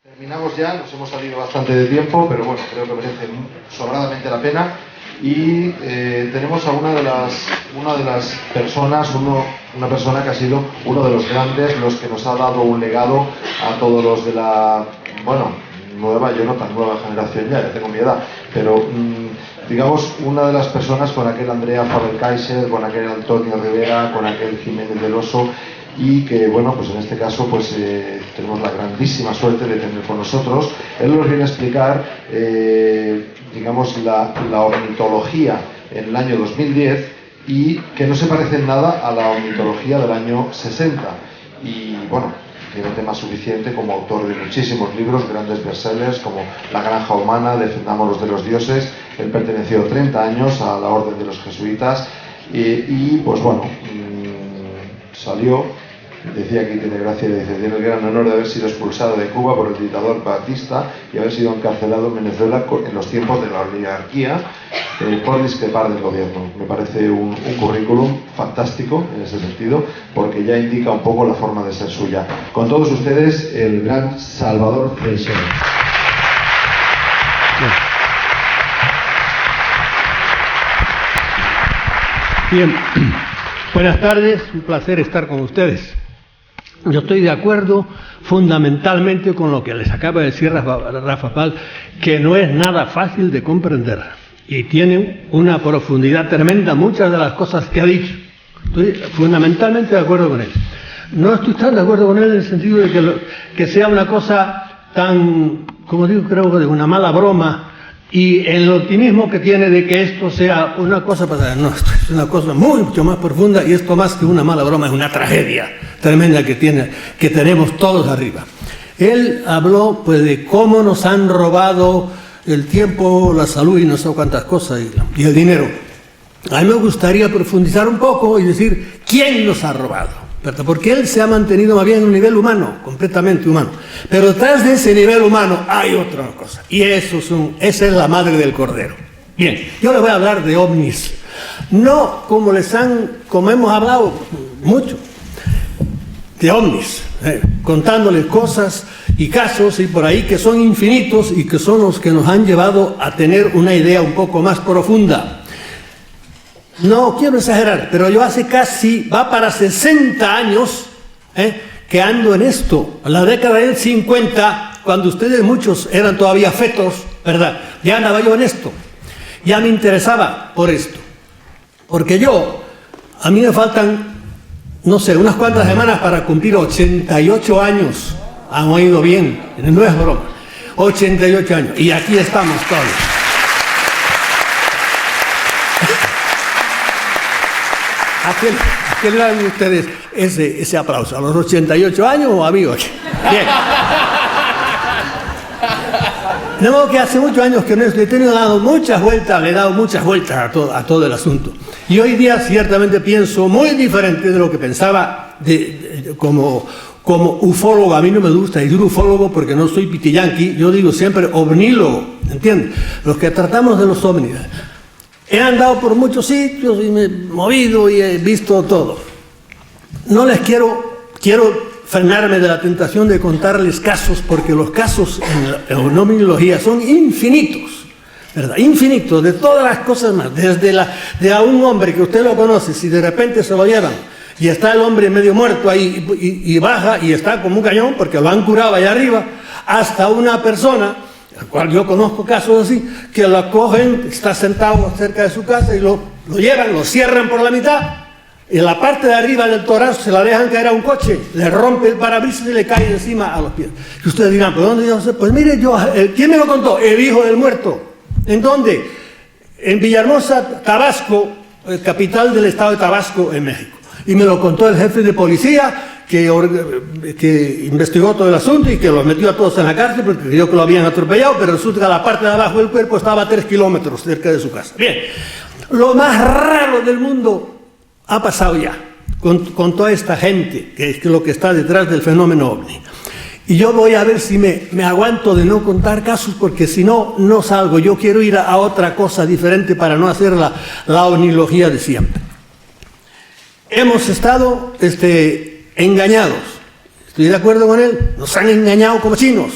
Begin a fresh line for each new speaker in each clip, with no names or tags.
Terminamos ya, nos hemos salido bastante de tiempo, pero bueno, creo que merece sobradamente la pena. Y tenemos a una de las personas, una persona que ha sido uno de los grandes, los que nos ha dado un legado a todos los de la, nueva, yo no tan nueva generación ya tengo mi edad, pero digamos, una de las personas con aquel Andrea Faber-Kaiser, con aquel Antonio Rivera, con aquel Jiménez del Oso, y que, bueno, pues en este caso pues tenemos la grandísima suerte de tener con nosotros. Él nos viene a explicar, digamos, la ornitología en el año 2010 y que no se parece en nada a la ornitología del año 60. Y, bueno, tiene tema suficiente como autor de muchísimos libros, grandes bestsellers como La granja humana, Defendamos los de los dioses. Él perteneció 30 años a la orden de los jesuitas y pues bueno, salió. Decía que tiene gracia, dice, tiene el gran honor de haber sido expulsado de Cuba por el dictador Batista y haber sido encarcelado en Venezuela en los tiempos de la oligarquía por discrepar del gobierno. Me parece un currículum fantástico en ese sentido, porque ya indica un poco la forma de ser suya. Con todos ustedes, el gran Salvador Freixedo.
Bien, buenas tardes, un placer estar con ustedes. Yo estoy de acuerdo fundamentalmente con lo que les acaba de decir Rafa Pal, que no es nada fácil de comprender y tiene una profundidad tremenda muchas de las cosas que ha dicho. Estoy fundamentalmente de acuerdo con él. No estoy tan de acuerdo con él en el sentido de que sea una cosa tan, como digo, creo que de una mala broma, y el optimismo que tiene de que esto sea una cosa pasada. No, esto es una cosa mucho más profunda, y esto más que una mala broma es una tragedia tremenda que tenemos todos arriba. Él habló pues de cómo nos han robado el tiempo, la salud y no sé cuántas cosas, y el dinero. A mí me gustaría profundizar un poco y decir quién nos ha robado, ¿verdad? Porque él se ha mantenido más bien en un nivel humano, completamente humano. Pero detrás de ese nivel humano hay otra cosa, y esa es la madre del cordero. Bien, yo le voy a hablar de ovnis. No como hemos hablado mucho, de ovnis, contándoles cosas y casos y por ahí que son infinitos y que son los que nos han llevado a tener una idea un poco más profunda. No quiero exagerar, pero yo hace va para 60 años que ando en esto. En la década del 50, cuando ustedes muchos eran todavía fetos, ¿verdad? Ya andaba yo en esto. Ya me interesaba por esto. Porque a mí me faltan, no sé, unas cuantas semanas para cumplir 88 años. Han oído bien, no es broma. 88 años. Y aquí estamos todos. ¿A qué le dan ustedes ese aplauso? ¿A los 88 años o amigos? Bien. De modo que hace muchos años que no estoy, le he dado muchas vueltas a todo el asunto. Y hoy día ciertamente pienso muy diferente de lo que pensaba como ufólogo. A mí no me gusta decir ufólogo porque no soy pitiyanqui, yo digo siempre ovnílogo, ¿entiendes? Los que tratamos de los ovnis. He andado por muchos sitios y me he movido y he visto todo. No les quiero frenarme de la tentación de contarles casos, porque los casos en la ovniología son infinitos, ¿verdad? Infinitos, de todas las cosas más. De a un hombre que usted lo conoce, si de repente se lo llevan y está el hombre medio muerto ahí y baja y está como un cañón porque lo han curado allá arriba, hasta una persona, al cual yo conozco casos así, que la cogen, está sentado cerca de su casa y lo llevan, lo cierran por la mitad, y la parte de arriba del tórax se la dejan caer a un coche, le rompe el parabrisas y le cae encima a los pies. Y ustedes dirán, ¿pero dónde yo sé? Pues mire, ¿quién me lo contó? El hijo del muerto. ¿En dónde? En Villahermosa, Tabasco, capital del estado de Tabasco, en México. Y me lo contó el jefe de policía, que investigó todo el asunto y que los metió a todos en la cárcel porque creyó que lo habían atropellado, pero resulta que la parte de abajo del cuerpo estaba a 3 kilómetros cerca de su casa. Bien, lo más raro del mundo ha pasado ya con toda esta gente, que es lo que está detrás del fenómeno ovni. Y yo voy a ver si me aguanto de no contar casos, porque si no, no salgo. Yo quiero ir a otra cosa diferente para no hacer la ovnilogía de siempre. Hemos estado engañados. Estoy de acuerdo con él. Nos han engañado como chinos.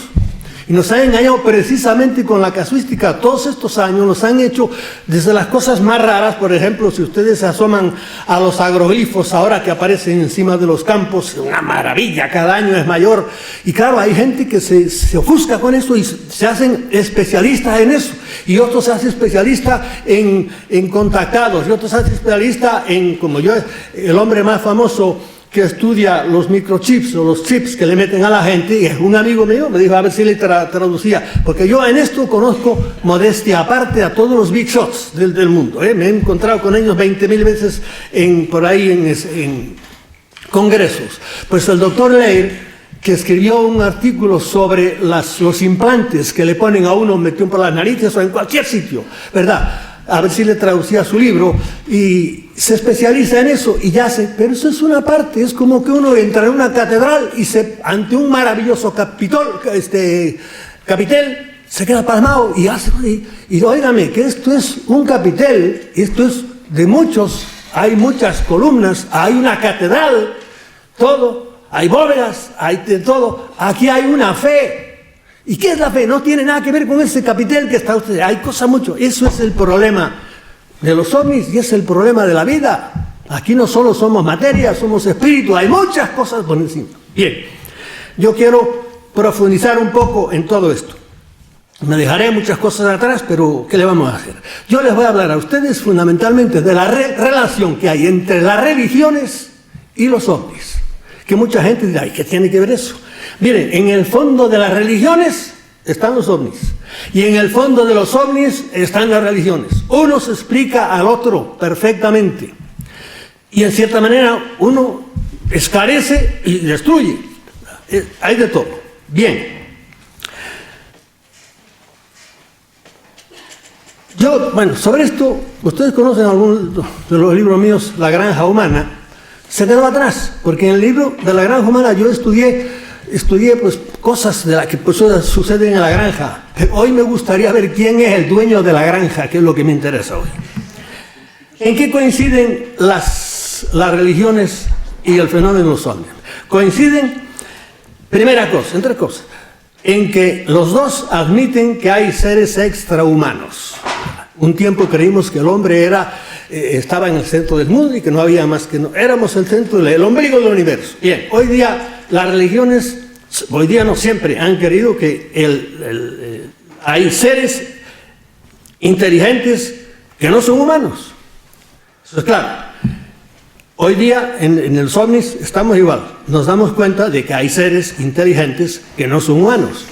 Y nos han engañado precisamente con la casuística. Todos estos años nos han hecho desde las cosas más raras. Por ejemplo, si ustedes se asoman a los agroglifos ahora que aparecen encima de los campos, una maravilla, cada año es mayor. Y claro, hay gente que se ofusca con eso y se hacen especialistas en eso. Y otros se hacen especialistas en contactados, y otros se hacen especialistas en, como yo, el hombre más famoso que estudia los microchips o los chips que le meten a la gente, y es un amigo mío, me dijo a ver si le traducía, porque yo en esto conozco, modestia aparte, a todos los big shots del mundo, me he encontrado con ellos 20.000 veces por ahí en congresos. Pues el doctor Leir, que escribió un artículo sobre los implantes que le ponen a uno metido por las narices o en cualquier sitio, ¿verdad? A ver si le traducía su libro, y se especializa en eso, y ya sé, pero eso es una parte, es como que uno entra en una catedral y ante un maravilloso capitel, se queda pasmado y hace, y óigame, que esto es un capitel, esto es de muchos, hay muchas columnas, hay una catedral, todo, hay bóvedas, hay de todo, aquí hay una fe. ¿Y qué es la fe? No tiene nada que ver con ese capitel que está usted. Hay cosas mucho. Eso es el problema de los ovnis y es el problema de la vida. Aquí no solo somos materia, somos espíritu. Hay muchas cosas por encima. Bien, yo quiero profundizar un poco en todo esto. Me dejaré muchas cosas atrás, pero ¿qué le vamos a hacer? Yo les voy a hablar a ustedes fundamentalmente de la relación que hay entre las religiones y los ovnis. Que mucha gente dirá, ¿y qué tiene que ver eso? Miren, en el fondo de las religiones están los ovnis. Y en el fondo de los ovnis están las religiones. Uno se explica al otro perfectamente. Y en cierta manera uno esclarece y destruye. Hay de todo. Bien. Sobre esto, ustedes conocen algunos de los libros míos, La Granja Humana. Se quedó atrás, porque en el libro de La Granja Humana yo estudié pues cosas de las que pues, suceden en la granja. Hoy me gustaría ver quién es el dueño de la granja, que es lo que me interesa hoy. ¿En qué coinciden las religiones y el fenómeno de los ovnis? Coinciden, primera cosa, en tres cosas, en que los dos admiten que hay seres extrahumanos. Un tiempo creímos que el hombre estaba en el centro del mundo y que no había más que éramos el centro, el ombligo del universo. Bien, hoy día las religiones, hoy día no siempre, han querido que hay seres inteligentes que no son humanos. Eso es claro. Hoy día en los ovnis estamos igual. Nos damos cuenta de que hay seres inteligentes que no son humanos.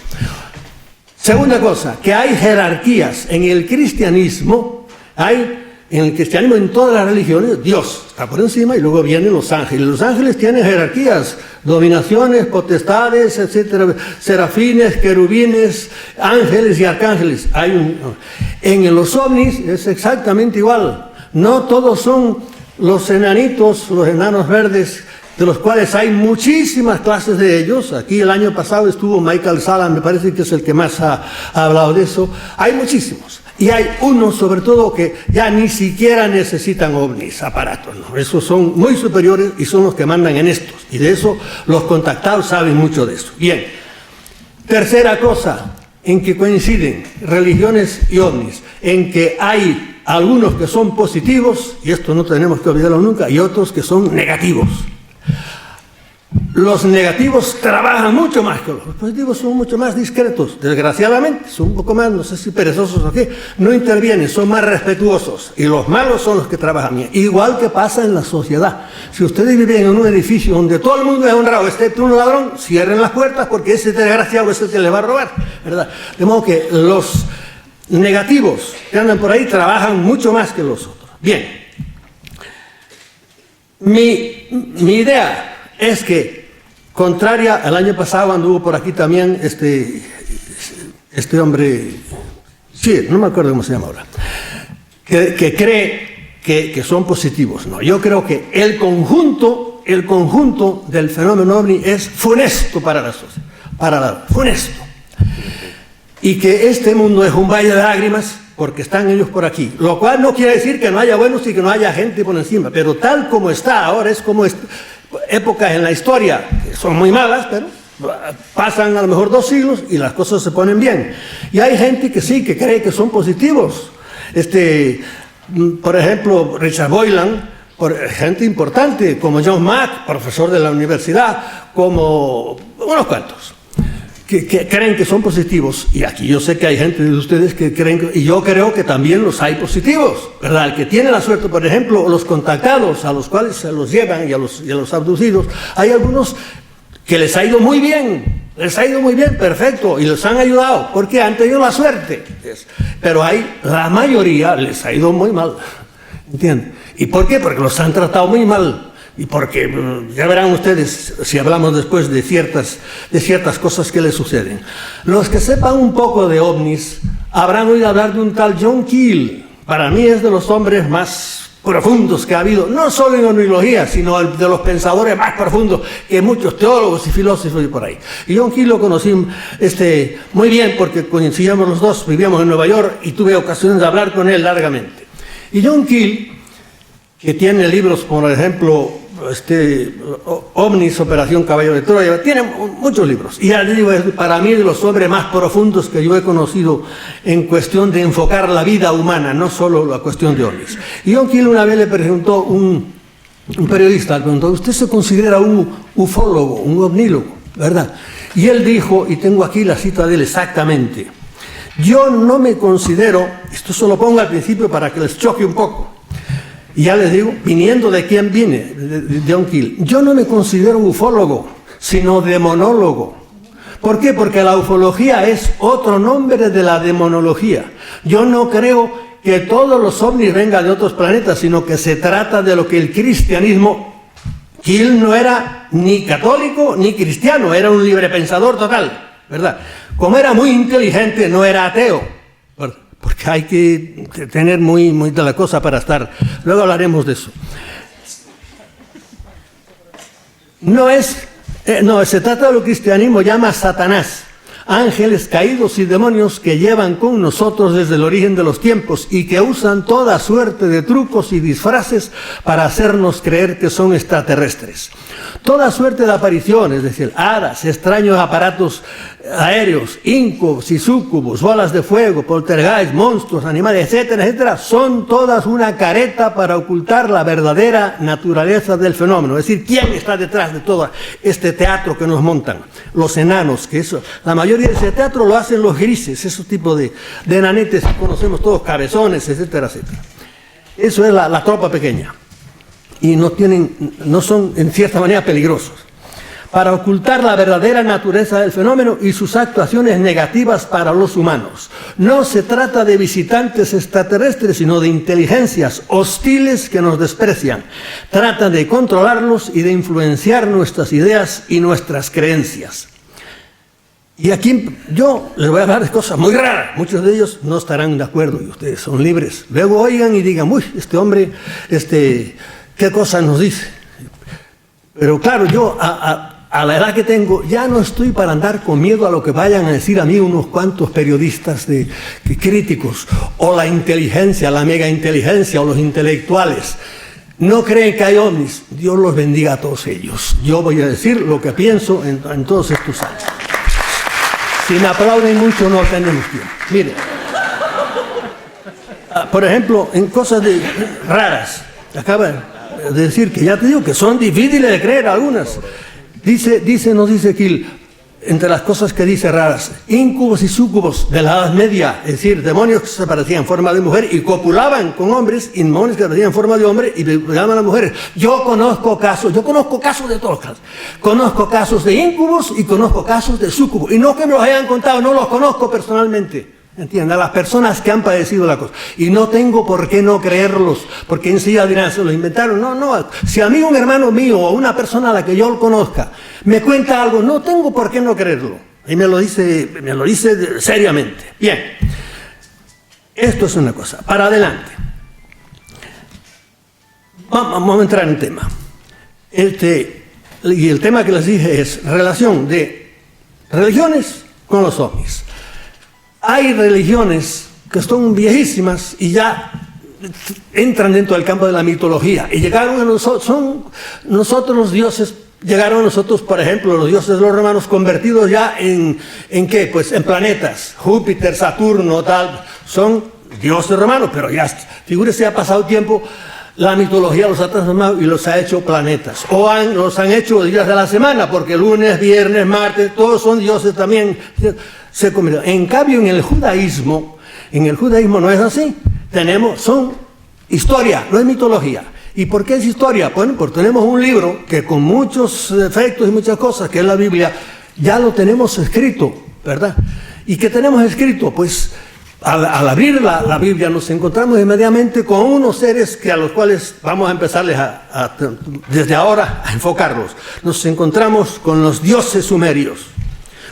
Segunda cosa, que hay jerarquías en el cristianismo, en todas las religiones, Dios está por encima y luego vienen los ángeles. Los ángeles tienen jerarquías, dominaciones, potestades, etcétera, serafines, querubines, ángeles y arcángeles. En los ovnis es exactamente igual. No todos son los enanitos, los enanos verdes, de los cuales hay muchísimas clases de ellos. Aquí el año pasado estuvo Michael Sala, me parece que es el que más ha hablado de eso. Hay muchísimos. Y hay unos, sobre todo, que ya ni siquiera necesitan ovnis, aparatos, ¿no? Esos son muy superiores y son los que mandan en estos. Y de eso los contactados saben mucho de eso. Bien. Tercera cosa en que coinciden religiones y ovnis, en que hay algunos que son positivos, y esto no tenemos que olvidarlo nunca, y otros que son negativos. Los negativos trabajan mucho más que los positivos, son mucho más discretos, desgraciadamente, son un poco más, no sé si perezosos o qué, no intervienen, son más respetuosos, y los malos son los que trabajan bien, igual que pasa en la sociedad. Si ustedes viven en un edificio donde todo el mundo es honrado, excepto un ladrón, cierren las puertas porque ese desgraciado es el que le va a robar, ¿verdad? De modo que los negativos que andan por ahí trabajan mucho más que los otros. Bien, mi idea es que, contraria, el año pasado anduvo por aquí también este hombre, sí, no me acuerdo cómo se llama ahora, que cree que son positivos. No, yo creo que el conjunto del fenómeno ovni es funesto para la sociedad, funesto. Y que este mundo es un valle de lágrimas porque están ellos por aquí. Lo cual no quiere decir que no haya buenos y que no haya gente por encima, pero tal como está ahora es como épocas en la historia que son muy malas, pero pasan a lo mejor 2 siglos y las cosas se ponen bien. Y hay gente que sí, que cree que son positivos. Por ejemplo, Richard Boylan, gente importante, como John Mack, profesor de la universidad, como unos cuantos, que creen que son positivos. Y aquí yo sé que hay gente de ustedes que creen, y yo creo que también los hay positivos, ¿verdad? El que tiene la suerte, por ejemplo, los contactados, a los cuales se los llevan y a los abducidos, hay algunos que les ha ido muy bien, perfecto, y les han ayudado, porque han tenido la suerte. Pero la mayoría les ha ido muy mal, ¿entienden? ¿Y por qué? Porque los han tratado muy mal. Y porque, ya verán ustedes, si hablamos después de ciertas cosas que les suceden. Los que sepan un poco de ovnis, habrán oído hablar de un tal John Keel. Para mí es de los hombres más profundos que ha habido, no solo en ovniología, sino de los pensadores más profundos que muchos teólogos y filósofos y por ahí. Y John Keel lo conocí muy bien porque coincidíamos los dos, vivíamos en Nueva York y tuve ocasión de hablar con él largamente. Y John Keel, que tiene libros, por ejemplo, Ovnis, Operación Caballo de Troya, tiene muchos libros. Y ya les digo, es para mí de los hombres más profundos que yo he conocido en cuestión de enfocar la vida humana, no solo la cuestión de ovnis. Y John Keel una vez le preguntó un periodista, le preguntó, ¿usted se considera un ufólogo, un ovnílogo, verdad? Y él dijo, y tengo aquí la cita de él exactamente, yo no me considero, esto se lo pongo al principio para que les choque un poco, y ya les digo, viniendo de quién viene, de John Keel, yo no me considero ufólogo, sino demonólogo. ¿Por qué? Porque la ufología es otro nombre de la demonología. Yo no creo que todos los ovnis vengan de otros planetas, sino que se trata de lo que el cristianismo... Keel no era ni católico ni cristiano, era un librepensador total, ¿verdad? Como era muy inteligente, no era ateo. Porque hay que tener muy de la cosa para estar. Luego hablaremos de eso. Se trata de lo que el cristianismo llama Satanás. Ángeles caídos y demonios que llevan con nosotros desde el origen de los tiempos y que usan toda suerte de trucos y disfraces para hacernos creer que son extraterrestres. Toda suerte de apariciones, es decir, hadas, extraños aparatos aéreos, incubos y súcubos, bolas de fuego, poltergeist, monstruos, animales, etcétera, etcétera, son todas una careta para ocultar la verdadera naturaleza del fenómeno. Es decir, ¿quién está detrás de todo este teatro que nos montan? Los enanos, que eso, la mayoría de ese teatro lo hacen los grises, ese tipo de enanetes que conocemos todos, cabezones, etcétera, etcétera. Eso es la tropa pequeña. Y no son en cierta manera peligrosos. Para ocultar la verdadera naturaleza del fenómeno y sus actuaciones negativas para los humanos. No se trata de visitantes extraterrestres, sino de inteligencias hostiles que nos desprecian. Tratan de controlarlos y de influenciar nuestras ideas y nuestras creencias. Y aquí yo les voy a hablar de cosas muy raras. Muchos de ellos no estarán de acuerdo y ustedes son libres. Luego oigan y digan, uy, este hombre, ¿qué cosas nos dice? Pero claro, yo a la edad que tengo, ya no estoy para andar con miedo a lo que vayan a decir a mí unos cuantos periodistas críticos, o la inteligencia, la mega inteligencia, o los intelectuales. No creen que hay ovnis. Dios los bendiga a todos ellos. Yo voy a decir lo que pienso en todos estos años. Si me aplauden mucho, no tenemos tiempo. Miren, por ejemplo, en cosas raras, acaba de decir que ya te digo que son difíciles de creer algunas. Nos dice Keel, entre las cosas que dice raras, incubos y súcubos de la Edad Media, es decir, demonios que se parecían en forma de mujer y copulaban con hombres, y demonios que se parecían en forma de hombre y llaman a las mujeres. Yo conozco casos de todos los casos. Conozco casos de incubos y conozco casos de súcubos. Y no que me los hayan contado, no los conozco personalmente. ¿Entiendes? A las personas que han padecido la cosa. Y no tengo por qué no creerlos, porque enseguida dirán, se los inventaron. No. Si a mí un hermano mío o una persona a la que yo lo conozca me cuenta algo, no tengo por qué no creerlo. Y me lo dice seriamente. Bien. Esto es una cosa. Para adelante. Vamos a entrar en tema. Y el tema que les dije es relación de religiones con los ovnis. Hay religiones que son viejísimas y ya entran dentro del campo de la mitología y llegaron a nosotros los dioses llegaron a nosotros, por ejemplo, los dioses de los romanos convertidos ya ¿en qué? Pues en planetas. Júpiter, Saturno, tal, son dioses romanos, pero ya, figúrese, ha pasado tiempo, la mitología los ha transformado y los ha hecho planetas. O los han hecho días de la semana, porque lunes, viernes, martes, todos son dioses también. Se convirtió. En cambio, en el judaísmo no es así. Son historia, no es mitología. ¿Y por qué es historia? Bueno, porque tenemos un libro que con muchos efectos y muchas cosas, que es la Biblia, ya lo tenemos escrito, ¿verdad? ¿Y qué tenemos escrito? Pues al abrir la Biblia nos encontramos inmediatamente con unos seres a los cuales vamos a empezarles desde ahora a enfocarlos. Nos encontramos con los dioses sumerios,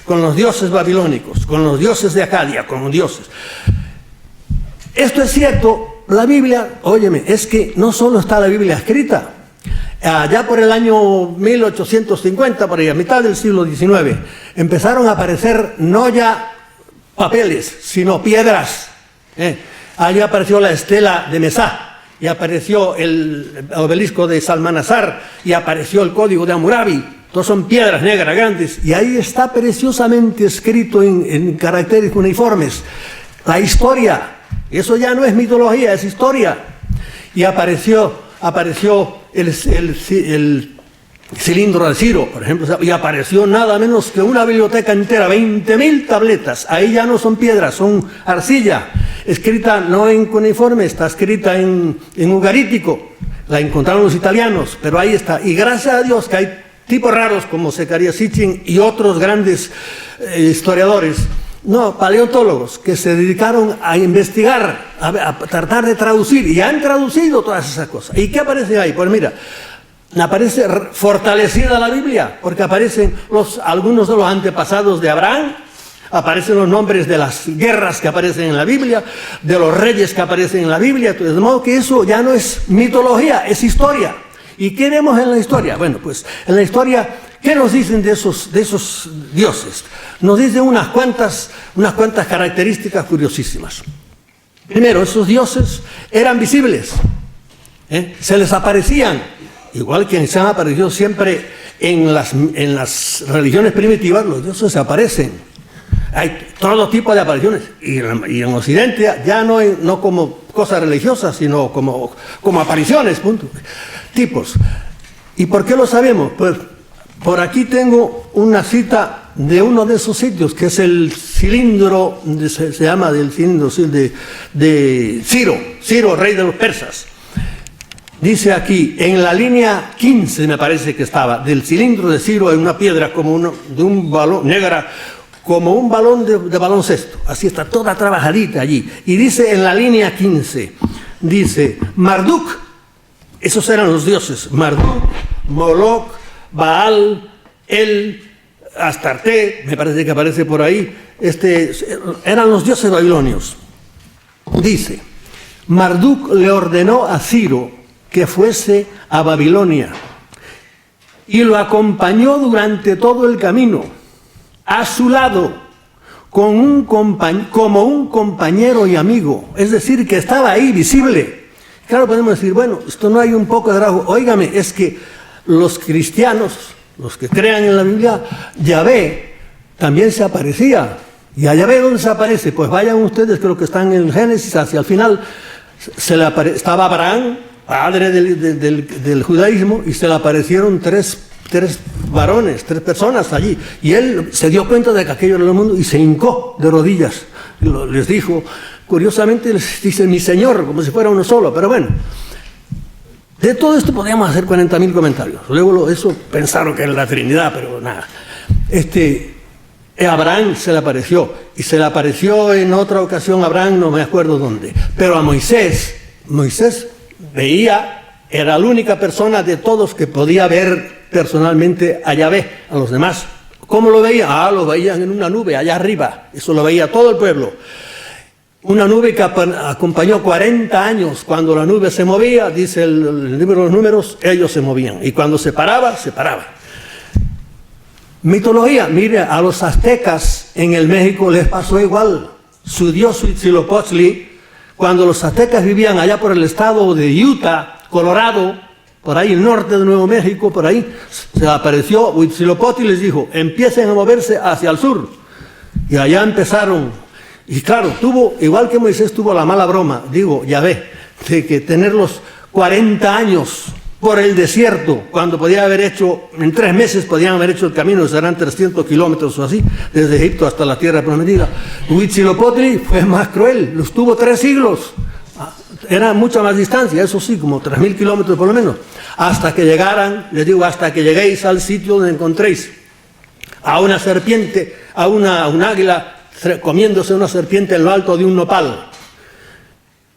con los dioses babilónicos, con los dioses de Acadia, con los dioses. Esto es cierto. La Biblia, óyeme, es que no solo está la Biblia escrita. Allá por el año 1850, por ahí, a mitad del siglo XIX, empezaron a aparecer no ya papeles, sino piedras. Allí apareció la estela de Mesá, y apareció el obelisco de Salmanasar, y apareció el código de Hammurabi. Todos son piedras negras grandes, y ahí está preciosamente escrito en caracteres uniformes la historia. Eso ya no es mitología, es historia. Y apareció el cilindro de Ciro, por ejemplo, y apareció nada menos que una biblioteca entera, 20.000 tabletas. Ahí ya no son piedras, son arcilla, escrita no en cuneiforme, está escrita en ugarítico. La encontraron los italianos, pero ahí está. Y gracias a Dios que hay tipos raros como Zecarías Sitchin y otros grandes historiadores, paleontólogos, que se dedicaron a investigar, a tratar de traducir, y han traducido todas esas cosas. ¿Y qué aparece ahí? Pues mira, aparece fortalecida la Biblia, porque aparecen algunos de los antepasados de Abraham, aparecen los nombres de las guerras que aparecen en la Biblia, de los reyes que aparecen en la Biblia, de modo que eso ya no es mitología, es historia. ¿Y qué vemos en la historia? Bueno, pues en la historia, ¿qué nos dicen de esos dioses? Nos dicen unas cuantas características curiosísimas. Primero, esos dioses eran visibles, se les aparecían, igual que se han aparecido siempre en las religiones primitivas. Los dioses se aparecen. Hay todo tipo de apariciones, y en Occidente ya no como cosas religiosas, sino como apariciones, punto. Tipos. ¿Y por qué lo sabemos? Pues por aquí tengo una cita de uno de esos sitios, que es el cilindro, se llama del cilindro de Ciro, rey de los persas. Dice aquí, en la línea 15 me parece que estaba, del cilindro de Ciro, hay una piedra de un balón negra, como un balón de baloncesto. Así está, toda trabajadita allí. Y dice en la línea 15, dice, Marduk, esos eran los dioses, Marduk, Moloch, Baal, Astarte, me parece que aparece por ahí, eran los dioses babilonios. Dice, Marduk le ordenó a Ciro que fuese a Babilonia y lo acompañó durante todo el camino, a su lado, como un compañero y amigo, es decir, que estaba ahí visible. Claro, podemos decir, bueno, esto no hay un poco de trabajo. Óigame, es que los cristianos, los que crean en la Biblia, Yahvé también se aparecía. ¿Y a Yahvé dónde se aparece? Pues vayan ustedes, creo que están en el Génesis, hacia el final, estaba Abraham, padre del judaísmo, y se le aparecieron tres varones, 3 personas allí. Y él se dio cuenta de que aquello era el mundo y se hincó de rodillas. Les dijo, curiosamente les dice mi Señor, como si fuera uno solo, pero bueno. De todo esto podríamos hacer 40.000 comentarios. Luego eso pensaron que era la Trinidad, pero nada. Abraham se le apareció, y se le apareció en otra ocasión a Abraham, no me acuerdo dónde. Pero a Moisés veía, era la única persona de todos que podía ver personalmente a Yahvé. A los demás, ¿cómo lo veía? Lo veían en una nube allá arriba. Eso lo veía todo el pueblo. Una nube que acompañó 40 años. Cuando la nube se movía, dice el libro de los números, ellos se movían. Y cuando se paraba, se paraba. Mitología. Mire, a los aztecas en el México les pasó igual. Su dios Huitzilopochtli, cuando los aztecas vivían allá por el estado de Utah, Colorado, por ahí el norte de Nuevo México, por ahí, se apareció Huitzilopochtli y les dijo, empiecen a moverse hacia el sur. Y allá empezaron, y claro, igual que Moisés tuvo la mala broma, digo, Yahvé, de que tenerlos 40 años por el desierto, cuando podía haber hecho, en 3 meses podían haber hecho el camino, serán 300 kilómetros o así, desde Egipto hasta la tierra prometida. Huitzilopochtli fue más cruel, los tuvo 3 siglos, era mucha más distancia, eso sí, como 3.000 kilómetros por lo menos, hasta que llegaran, les digo, hasta que lleguéis al sitio donde encontréis a una serpiente, a un águila comiéndose una serpiente en lo alto de un nopal.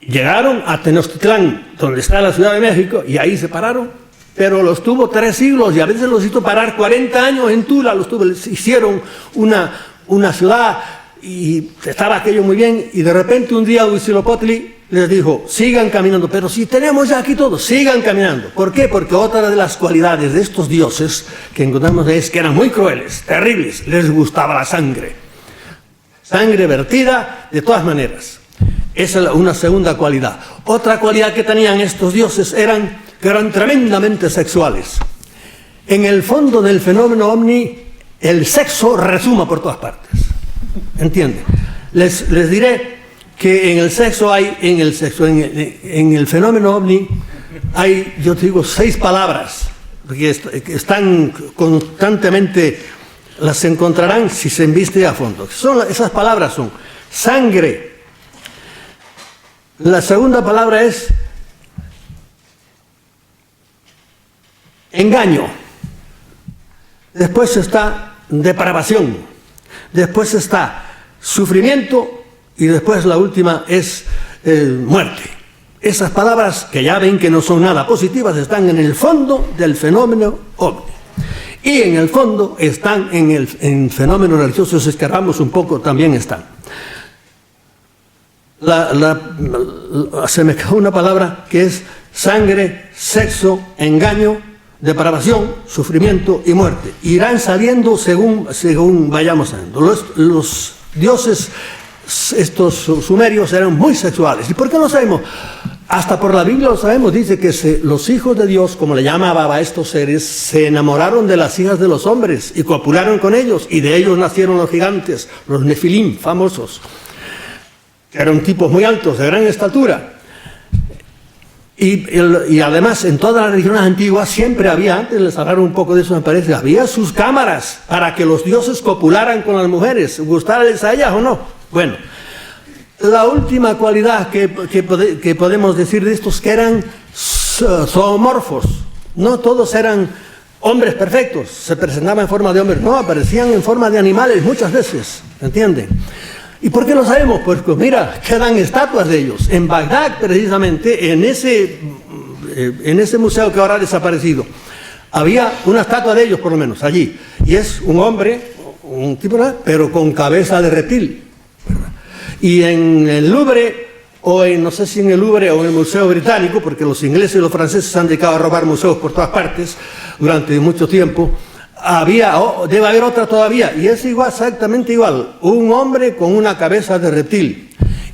Llegaron a Tenochtitlán, donde está la Ciudad de México, y ahí se pararon, pero los tuvo 3 siglos, y a veces los hizo parar 40 años en Tula, les hicieron una ciudad, y estaba aquello muy bien, y de repente un día Huitzilopochtli les dijo, sigan caminando, pero si tenemos ya aquí todo, sigan caminando. ¿Por qué? Porque otra de las cualidades de estos dioses que encontramos es que eran muy crueles, terribles, les gustaba la sangre. Sangre vertida de todas maneras. Esa es una segunda cualidad. Otra cualidad que tenían estos dioses que eran tremendamente sexuales. En el fondo del fenómeno ovni, el sexo resuma por todas partes. ¿Entienden? Les diré que en el fenómeno ovni hay, yo te digo, 6 palabras que están constantemente, las encontrarán si se investiga a fondo. Esas palabras son sangre. La segunda palabra es engaño. Después está depravación. Después está sufrimiento. Y después la última es muerte. Esas palabras, que ya ven que no son nada positivas, están en el fondo del fenómeno ovni. Y en el fondo están en fenómenos religiosos, si escarbamos un poco, también están. Se me quedó una palabra que es sangre, sexo, engaño, depravación, sufrimiento y muerte. Irán saliendo según vayamos saliendo. Los dioses, estos sumerios, eran muy sexuales. ¿Y por qué lo sabemos? Hasta por la Biblia lo sabemos. Dice que los hijos de Dios, como le llamaba a estos seres, se enamoraron de las hijas de los hombres y copularon con ellos, y de ellos nacieron los gigantes, los nefilim famosos, que eran tipos muy altos, de gran estatura. Y además, en todas las religiones antiguas siempre había, antes les hablaron un poco de eso me parece, había sus cámaras para que los dioses copularan con las mujeres, gustarles a ellas o no. Bueno, la última cualidad que podemos decir de estos, que eran zoomorfos. No todos eran hombres perfectos, se presentaban en forma de hombres, no, aparecían en forma de animales muchas veces, ¿entienden? ¿Y por qué lo sabemos? Pues mira, quedan estatuas de ellos. En Bagdad, precisamente, en ese museo que ahora ha desaparecido, había una estatua de ellos, por lo menos, allí. Y es un hombre, un tipo, pero con cabeza de reptil. Y en el Louvre, no sé si en el Louvre o en el Museo Británico, porque los ingleses y los franceses se han dedicado a robar museos por todas partes durante mucho tiempo, debe haber otra todavía, y es igual, exactamente igual, un hombre con una cabeza de reptil.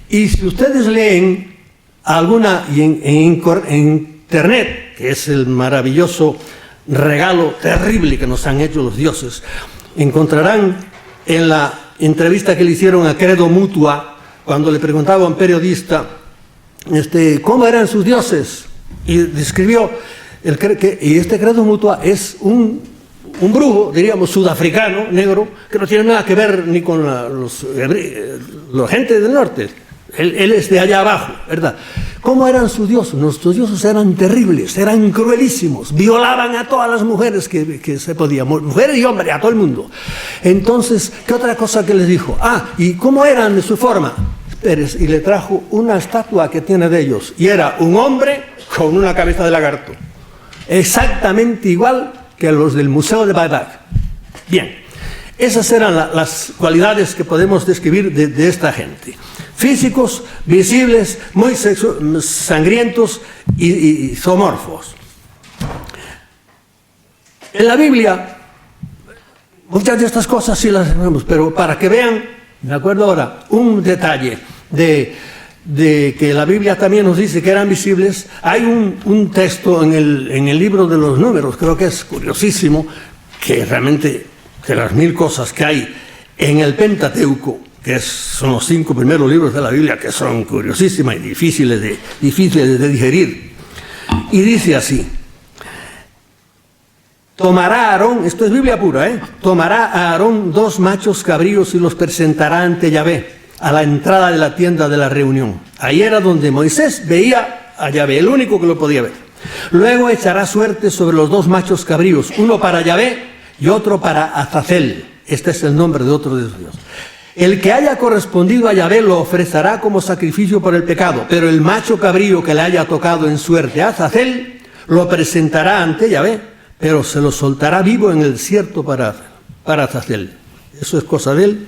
Y si ustedes leen alguna, y en internet, que es el maravilloso regalo terrible que nos han hecho los dioses, encontrarán en la entrevista que le hicieron a Credo Mutua, cuando le preguntaba a un periodista cómo eran sus dioses, y describió, y este Credo Mutua es un brujo, diríamos, sudafricano, negro, que no tiene nada que ver ni con la gente del norte. Él es de allá abajo, ¿verdad? ¿Cómo eran sus dioses? Nuestros dioses eran terribles, eran cruelísimos, violaban a todas las mujeres que se podían, mujeres y hombres, a todo el mundo. Entonces, ¿qué otra cosa que les dijo? ¿Y cómo eran de su forma? Pérez, y le trajo una estatua que tiene de ellos, y era un hombre con una cabeza de lagarto, exactamente igual que los del Museo de Bagdad. Bien, esas eran las cualidades que podemos describir de esta gente. Físicos, visibles, muy sangrientos y zoomorfos. En la Biblia, muchas de estas cosas sí las vemos, pero para que vean, me acuerdo ahora, un detalle de que la Biblia también nos dice que eran visibles, hay un texto en el libro de los Números, creo que es curiosísimo, que realmente de las 1000 cosas que hay en el Pentateuco, que son los 5 primeros libros de la Biblia, que son curiosísimas y difíciles de digerir. Y dice así: tomará Aarón, esto es Biblia pura, tomará a Aarón 2 machos cabríos y los presentará ante Yahvé, a la entrada de la tienda de la reunión. Ahí era donde Moisés veía a Yahvé, el único que lo podía ver. Luego echará suerte sobre los 2 machos cabríos, uno para Yahvé y otro para Azazel. Este es el nombre de otro de los dioses. El que haya correspondido a Yahvé lo ofrecerá como sacrificio por el pecado, pero el macho cabrío que le haya tocado en suerte a Azazel lo presentará ante Yahvé, pero se lo soltará vivo en el desierto para Azazel. Eso es cosa de él.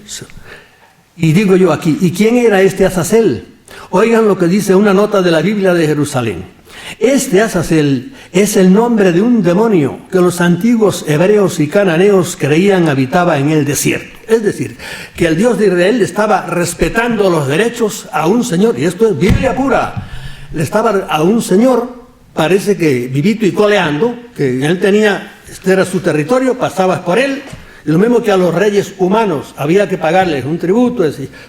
Y digo yo aquí, ¿y quién era este Azazel? Oigan lo que dice una nota de la Biblia de Jerusalén. Este Azazel es el nombre de un demonio que los antiguos hebreos y cananeos creían habitaba en el desierto. Es decir, que el Dios de Israel estaba respetando los derechos a un señor, y esto es Biblia pura. Le estaba a un señor, parece que vivito y coleando, que él tenía, este era su territorio, pasabas por él. Y lo mismo que a los reyes humanos había que pagarles un tributo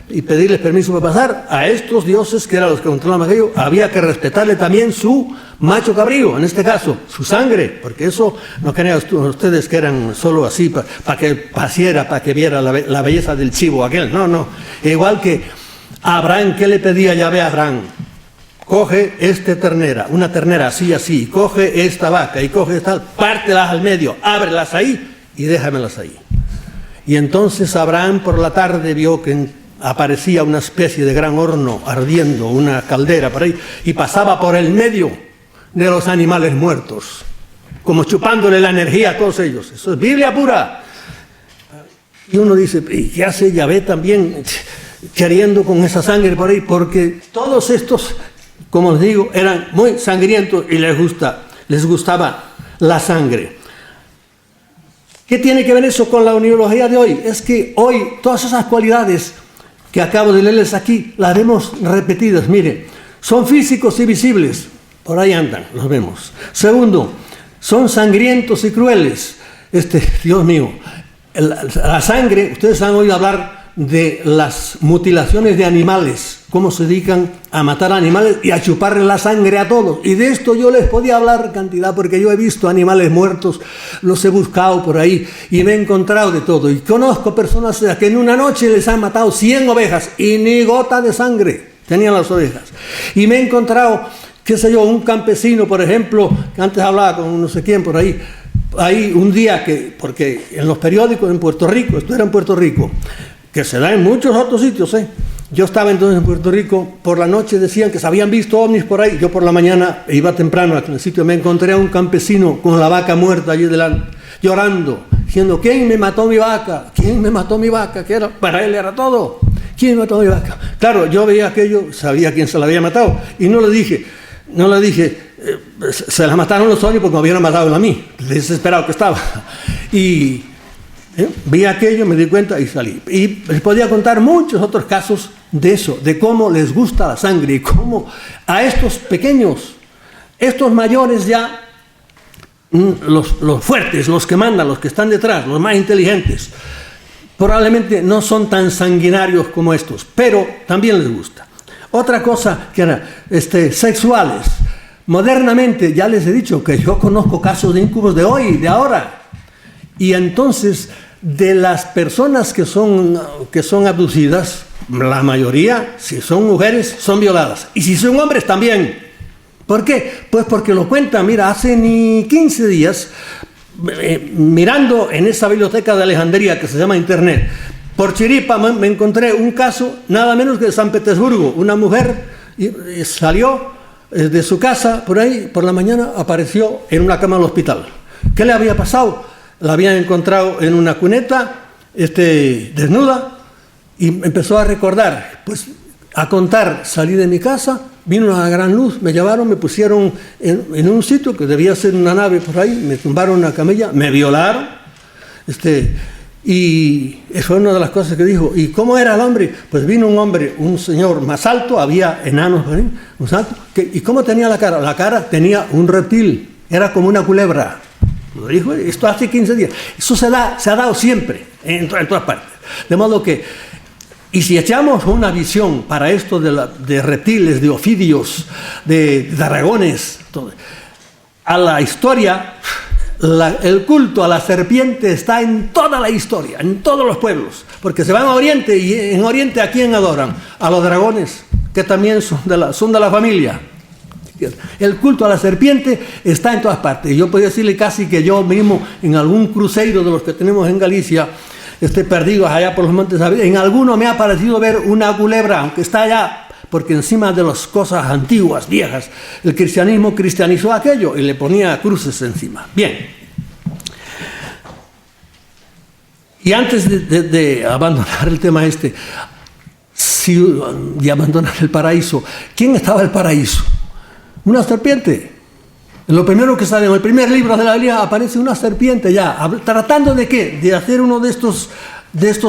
y pedirles permiso para pasar, a estos dioses, que eran los que controlaban aquello, había que respetarle también su macho cabrío, en este caso, su sangre, porque eso no crean ustedes que eran solo así, para que pasiera, para que viera la belleza del chivo aquel, no. Igual que Abraham, ¿qué le pedía Yahvé a Abraham? Coge ternera, una ternera así, coge esta vaca y coge esta, pártelas al medio, ábrelas ahí y déjamelas ahí. Y entonces Abraham por la tarde vio que aparecía una especie de gran horno ardiendo, una caldera por ahí, y pasaba por el medio de los animales muertos, como chupándole la energía a todos ellos. Eso es Biblia pura. Y uno dice, ¿y qué hace Yahvé también queriendo con esa sangre por ahí? Porque todos estos, como les digo, eran muy sangrientos y les gustaba la sangre. ¿Qué tiene que ver eso con la oniología de hoy? Es que hoy todas esas cualidades que acabo de leerles aquí, las vemos repetidas. Mire, son físicos y visibles, por ahí andan, los vemos. Segundo, son sangrientos y crueles. Dios mío, la sangre, ustedes han oído hablar de las mutilaciones de animales, cómo se dedican a matar animales y a chuparle la sangre a todos. Y de esto yo les podía hablar cantidad, porque yo he visto animales muertos, los he buscado por ahí y me he encontrado de todo. Y conozco personas que en una noche les han matado 100 ovejas y ni gota de sangre tenían las ovejas. Y me he encontrado, qué sé yo, un campesino, por ejemplo, que antes hablaba con no sé quién por ahí, un día porque en los periódicos en Puerto Rico, esto era en Puerto Rico, que se da en muchos otros sitios, Yo estaba entonces en Puerto Rico, por la noche decían que se habían visto ovnis por ahí, yo por la mañana iba temprano a el sitio, me encontré a un campesino con la vaca muerta allí delante, llorando, diciendo, ¿quién me mató mi vaca? ¿Quién me mató mi vaca? Que para él era todo. ¿Quién me mató mi vaca? Claro, yo veía aquello, sabía quién se la había matado, y no le dije, se la mataron los ovnis porque me hubieran matado a mí, desesperado que estaba. Y vi aquello, me di cuenta y salí. Y les podía contar muchos otros casos de eso, de cómo les gusta la sangre y cómo a estos pequeños, estos mayores ya, los fuertes, los que mandan, los que están detrás, los más inteligentes, probablemente no son tan sanguinarios como estos, pero también les gusta. Otra cosa que era sexuales. Modernamente, ya les he dicho que yo conozco casos de incubos de hoy, de ahora. Y entonces, de las personas que son abducidas, la mayoría, si son mujeres, son violadas. Y si son hombres, también. ¿Por qué? Pues porque lo cuentan, mira, hace ni 15 días, mirando en esa biblioteca de Alejandría que se llama Internet, por chiripa me encontré un caso, nada menos que de San Petersburgo. Una mujer salió de su casa, por ahí, por la mañana, apareció en una cama del hospital. ¿Qué le había pasado? La habían encontrado en una cuneta, desnuda, y empezó a recordar, pues a contar, salí de mi casa, vino una gran luz, me llevaron, me pusieron en un sitio que debía ser una nave por ahí, me tumbaron una camilla, me violaron, Y eso fue una de las cosas que dijo. ¿Y cómo era el hombre? Pues vino un hombre, un señor más alto, había enanos, más alto. ¿Y cómo tenía la cara? La cara tenía un reptil, era como una culebra. Lo dijo esto hace 15 días. Eso se ha dado siempre, en todas partes. De modo que, y si echamos una visión para esto de reptiles, de ofidios, de dragones, todo, a la historia... el culto a la serpiente está en toda la historia, en todos los pueblos, porque se van a Oriente y en Oriente ¿a quién adoran? A los dragones, que también son de la familia. El culto a la serpiente está en todas partes. Yo podría decirle casi que yo mismo en algún cruceiro de los que tenemos en Galicia, perdidos allá por los montes, en alguno me ha parecido ver una culebra, aunque está allá, porque encima de las cosas antiguas, viejas, el cristianismo cristianizó aquello y le ponía cruces encima. Bien. Y antes de abandonar el tema de abandonar el paraíso, ¿quién estaba en el paraíso? Una serpiente. Lo primero que sale en el primer libro de la Biblia aparece una serpiente ya, tratando de ¿qué? De hacer uno de estos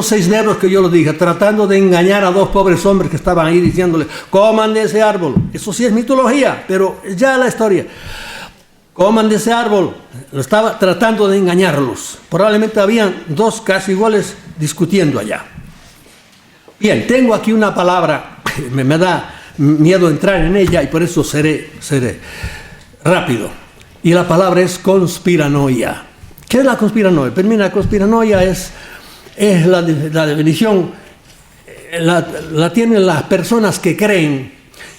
6 verbos que yo lo dije, tratando de engañar a 2 pobres hombres que estaban ahí diciéndole, coman de ese árbol. Eso sí es mitología, pero ya la historia. Coman de ese árbol. Lo estaba tratando de engañarlos. Probablemente habían 2 casi iguales discutiendo allá. Bien, tengo aquí una palabra, me da miedo entrar en ella y por eso seré rápido. Y la palabra es conspiranoia. ¿Qué es la conspiranoia? Pues mira, la conspiranoia es la definición, la tienen las personas que creen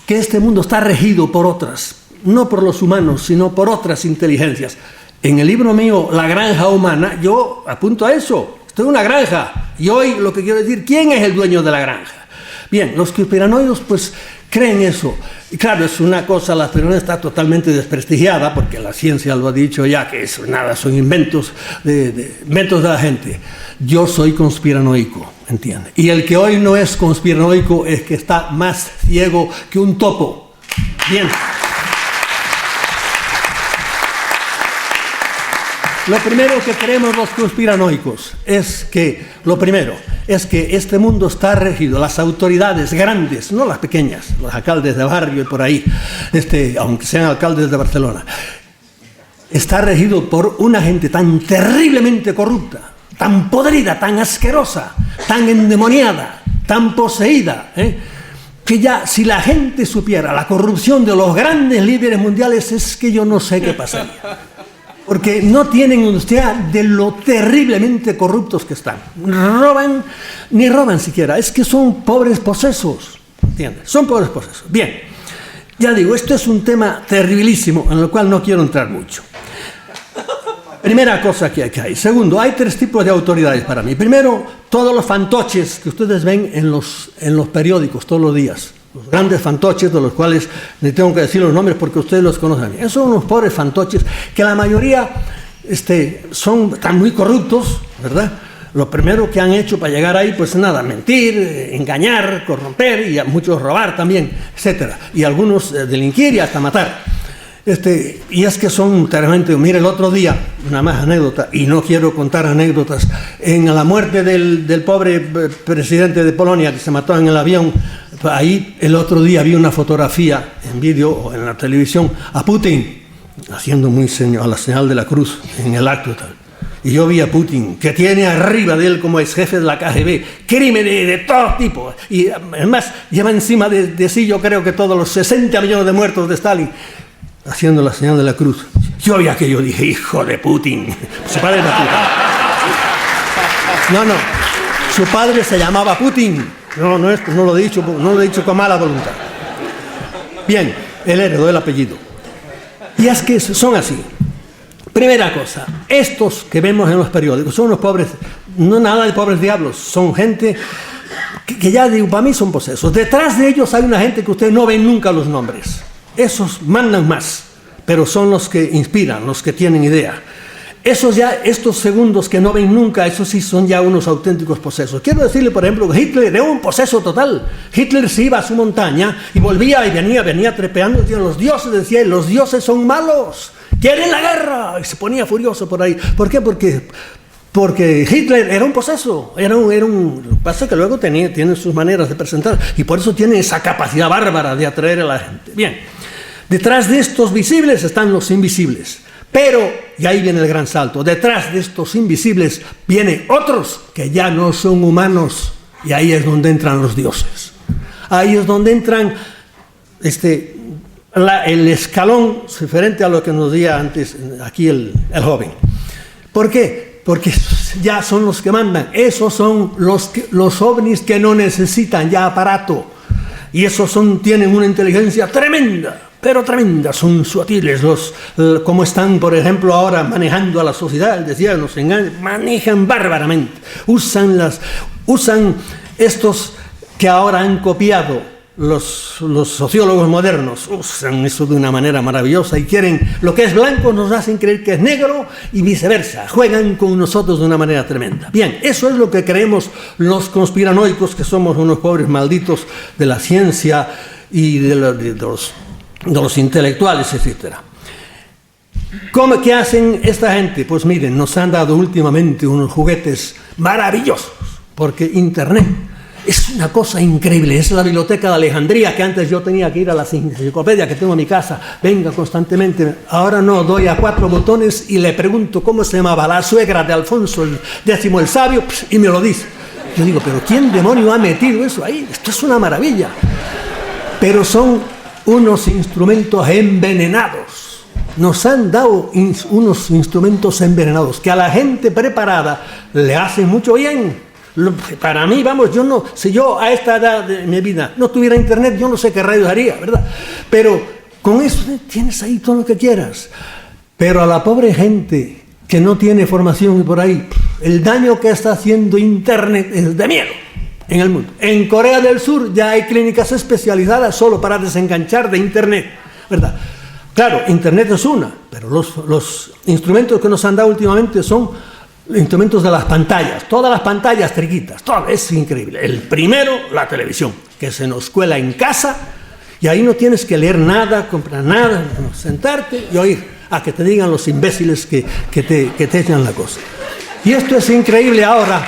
que este mundo está regido por otras, no por los humanos, sino por otras inteligencias. En el libro mío, La granja humana, yo apunto a eso. Esto es una granja. Y hoy lo que quiero decir, ¿quién es el dueño de la granja? Bien, los conspiranoicos pues creen eso. Y claro, es una cosa, la conspiranoia está totalmente desprestigiada, porque la ciencia lo ha dicho ya, que eso nada, son inventos de la gente. Yo soy conspiranoico, ¿entiende? Y el que hoy no es conspiranoico es que está más ciego que un topo. Bien. Lo primero que creemos los conspiranoicos es que este mundo está regido, las autoridades grandes, no las pequeñas, los alcaldes de barrio y por ahí, aunque sean alcaldes de Barcelona, está regido por una gente tan terriblemente corrupta, tan podrida, tan asquerosa, tan endemoniada, tan poseída, que ya si la gente supiera la corrupción de los grandes líderes mundiales, es que yo no sé qué pasaría. Porque no tienen idea de lo terriblemente corruptos que están. Ni roban siquiera, es que son pobres posesos, ¿entiendes? Son pobres posesos. Bien, ya digo, esto es un tema terribilísimo en el cual no quiero entrar mucho. Primera cosa que hay. Segundo, hay 3 tipos de autoridades para mí. Primero, todos los fantoches que ustedes ven en los periódicos todos los días. Los grandes fantoches, de los cuales les tengo que decir los nombres porque ustedes los conocen. Esos son unos pobres fantoches que la mayoría están muy corruptos, ¿verdad? Lo primero que han hecho para llegar ahí, pues nada, mentir, engañar, corromper y a muchos robar también, etcétera. Y algunos delinquir y hasta matar. Y es que son terriblemente. Mire, el otro día, una más anécdota, y no quiero contar anécdotas, en la muerte del pobre presidente de Polonia que se mató en el avión, ahí el otro día vi una fotografía en vídeo o en la televisión a Putin haciendo a la señal de la cruz en el acto tal. Y yo vi a Putin, que tiene arriba de él como ex jefe de la KGB, crímenes de todo tipo, y además lleva encima de sí, yo creo que todos los 60 millones de muertos de Stalin, haciendo la señal de la cruz. Yo vi aquello, dije, hijo de Putin. Su padre era Putin. No, su padre se llamaba Putin. No lo he dicho con mala voluntad. Bien, él heredó el apellido. Y es que son así. Primera cosa, estos que vemos en los periódicos son unos pobres, no nada de pobres diablos, son gente que ya digo, para mí son posesos. Detrás de ellos hay una gente que ustedes no ven nunca los nombres. Esos mandan más, pero son los que inspiran, los que tienen idea. Estos segundos que no ven nunca, esos sí son ya unos auténticos posesos. Quiero decirle, por ejemplo, que Hitler era un poseso total. Hitler se iba a su montaña y volvía y venía trepeando, decía, los dioses, decía, los dioses son malos, quieren la guerra, y se ponía furioso por ahí. ¿Por qué? Porque Porque Hitler era un poseso, pasa que luego tiene sus maneras de presentar, y por eso tiene esa capacidad bárbara de atraer a la gente. Bien, detrás de estos visibles están los invisibles, pero, y ahí viene el gran salto, detrás de estos invisibles vienen otros que ya no son humanos, y ahí es donde entran los dioses. Ahí es donde entran el escalón diferente a lo que nos decía antes aquí el joven. ¿Por qué? Porque ya son los que mandan. Esos son los ovnis que no necesitan ya aparato. Y esos tienen una inteligencia tremenda, pero tremenda. Son sutiles, como están, por ejemplo, ahora manejando a la sociedad. Decía, nos engañan, manejan bárbaramente. Usan estos que ahora han copiado los sociólogos modernos, usan eso de una manera maravillosa y quieren lo que es blanco nos hacen creer que es negro y viceversa, juegan con nosotros de una manera tremenda. Bien, eso es lo que creemos los conspiranoicos, que somos unos pobres malditos de la ciencia y de los intelectuales, etc. ¿Qué hacen esta gente? Pues miren, nos han dado últimamente unos juguetes maravillosos, porque Internet es una cosa increíble. Es la biblioteca de Alejandría, que antes yo tenía que ir a la enciclopedia que tengo en mi casa, venga constantemente. Ahora no, doy a 4 botones y le pregunto cómo se llamaba la suegra de Alfonso X el Sabio, y me lo dice. Yo digo, pero ¿quién demonio ha metido eso ahí? Esto es una maravilla. Pero son unos instrumentos envenenados. Nos han dado unos instrumentos envenenados que a la gente preparada le hacen mucho bien. Para mí, vamos, si yo a esta edad de mi vida no tuviera internet, yo no sé qué rayos haría, ¿verdad? Pero con eso tienes ahí todo lo que quieras. Pero a la pobre gente que no tiene formación y por ahí, el daño que está haciendo internet es de miedo en el mundo. En Corea del Sur ya hay clínicas especializadas solo para desenganchar de internet, ¿verdad? Claro, internet es una, pero los instrumentos que nos han dado últimamente son instrumentos de las pantallas, todas las pantallas triquitas, todo, es increíble. El primero, la televisión, que se nos cuela en casa y ahí no tienes que leer nada, comprar nada, sentarte y oír a que te digan los imbéciles que te echan la cosa. Y esto es increíble ahora.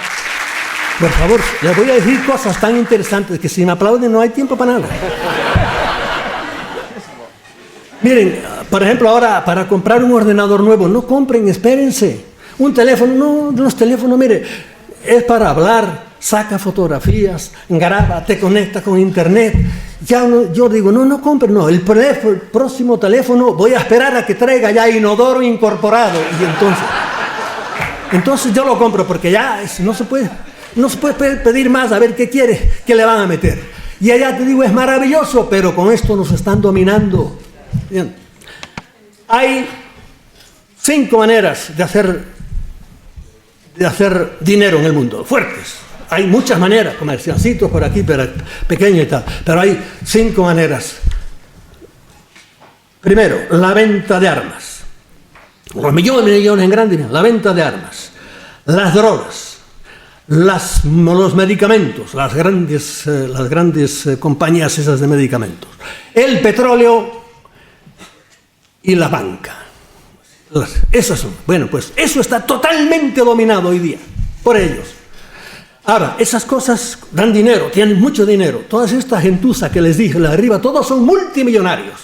Por favor, les voy a decir cosas tan interesantes que si me aplauden no hay tiempo para nada. Miren, por ejemplo, ahora para comprar un ordenador nuevo, no compren, espérense. Un teléfono, los teléfonos, mire, es para hablar, saca fotografías, graba, te conecta con internet. Yo digo, no compre, no, el próximo teléfono voy a esperar a que traiga ya inodoro incorporado. Y entonces yo lo compro, porque ya no se puede pedir más, a ver qué quiere, qué le van a meter. Y allá te digo, es maravilloso, pero con esto nos están dominando. Bien. Hay 5 maneras de hacer dinero en el mundo, fuertes. Hay muchas maneras, comerciancitos por aquí, pero pequeño y tal, pero hay 5 maneras. Primero, la venta de armas. Los millones en grandes, la venta de armas. Las drogas, los medicamentos, las grandes compañías esas de medicamentos. El petróleo y la banca. Esas son. Bueno, pues eso está totalmente dominado hoy día por ellos. Ahora, esas cosas dan dinero, tienen mucho dinero. Todas estas gentuza que les dije, la de arriba, todos son multimillonarios.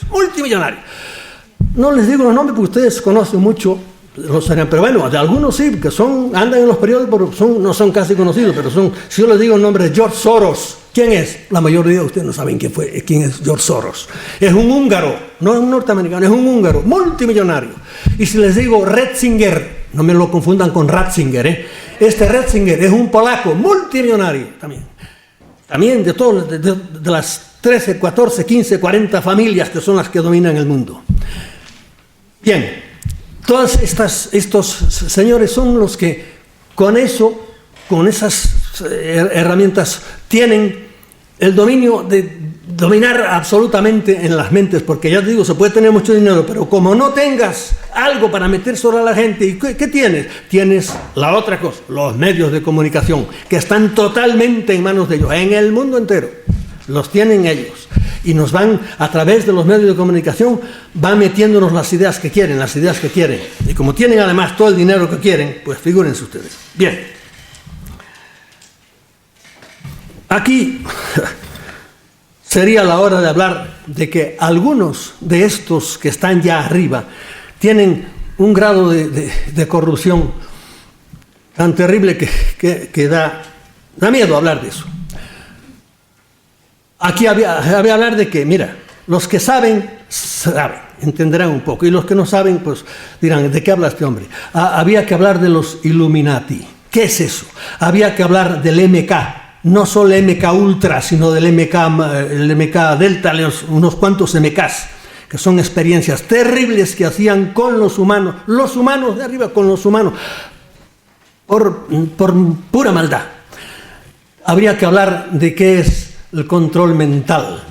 No les digo los nombres porque ustedes conocen mucho, pero bueno, de algunos sí, que andan en los periódicos, no son casi conocidos, pero si yo les digo el nombre de George Soros, ¿quién es? La mayoría de ustedes no saben quién es George Soros. Es un húngaro, no es un norteamericano, es un húngaro, multimillonario. Y si les digo Ratzinger, no me lo confundan con Ratzinger, Este Ratzinger es un polaco, multimillonario también. También de las 13, 14, 15, 40 familias que son las que dominan el mundo. Bien, todos estos señores son los que con esas herramientas tienen el dominio de dominar absolutamente en las mentes, porque ya te digo, se puede tener mucho dinero, pero como no tengas algo para meter sobre la gente, ¿y qué tienes? Tienes la otra cosa, los medios de comunicación, que están totalmente en manos de ellos, en el mundo entero, los tienen ellos. y nos van, a través de los medios de comunicación, van metiéndonos las ideas que quieren. Y como tienen además todo el dinero que quieren, pues figúrense ustedes. Bien. Aquí sería la hora de hablar de que algunos de estos que están ya arriba tienen un grado de corrupción tan terrible que da miedo hablar de eso. Aquí había hablar de que, mira, los que saben, entenderán un poco, y los que no saben, pues dirán, ¿de qué habla este hombre? Había que hablar de los Illuminati. ¿Qué es eso? Había que hablar del MK, no solo el MK Ultra, sino del el MK Delta, unos cuantos MKs, que son experiencias terribles que hacían con los humanos de arriba con los humanos, por pura maldad. Habría que hablar de qué es el control mental.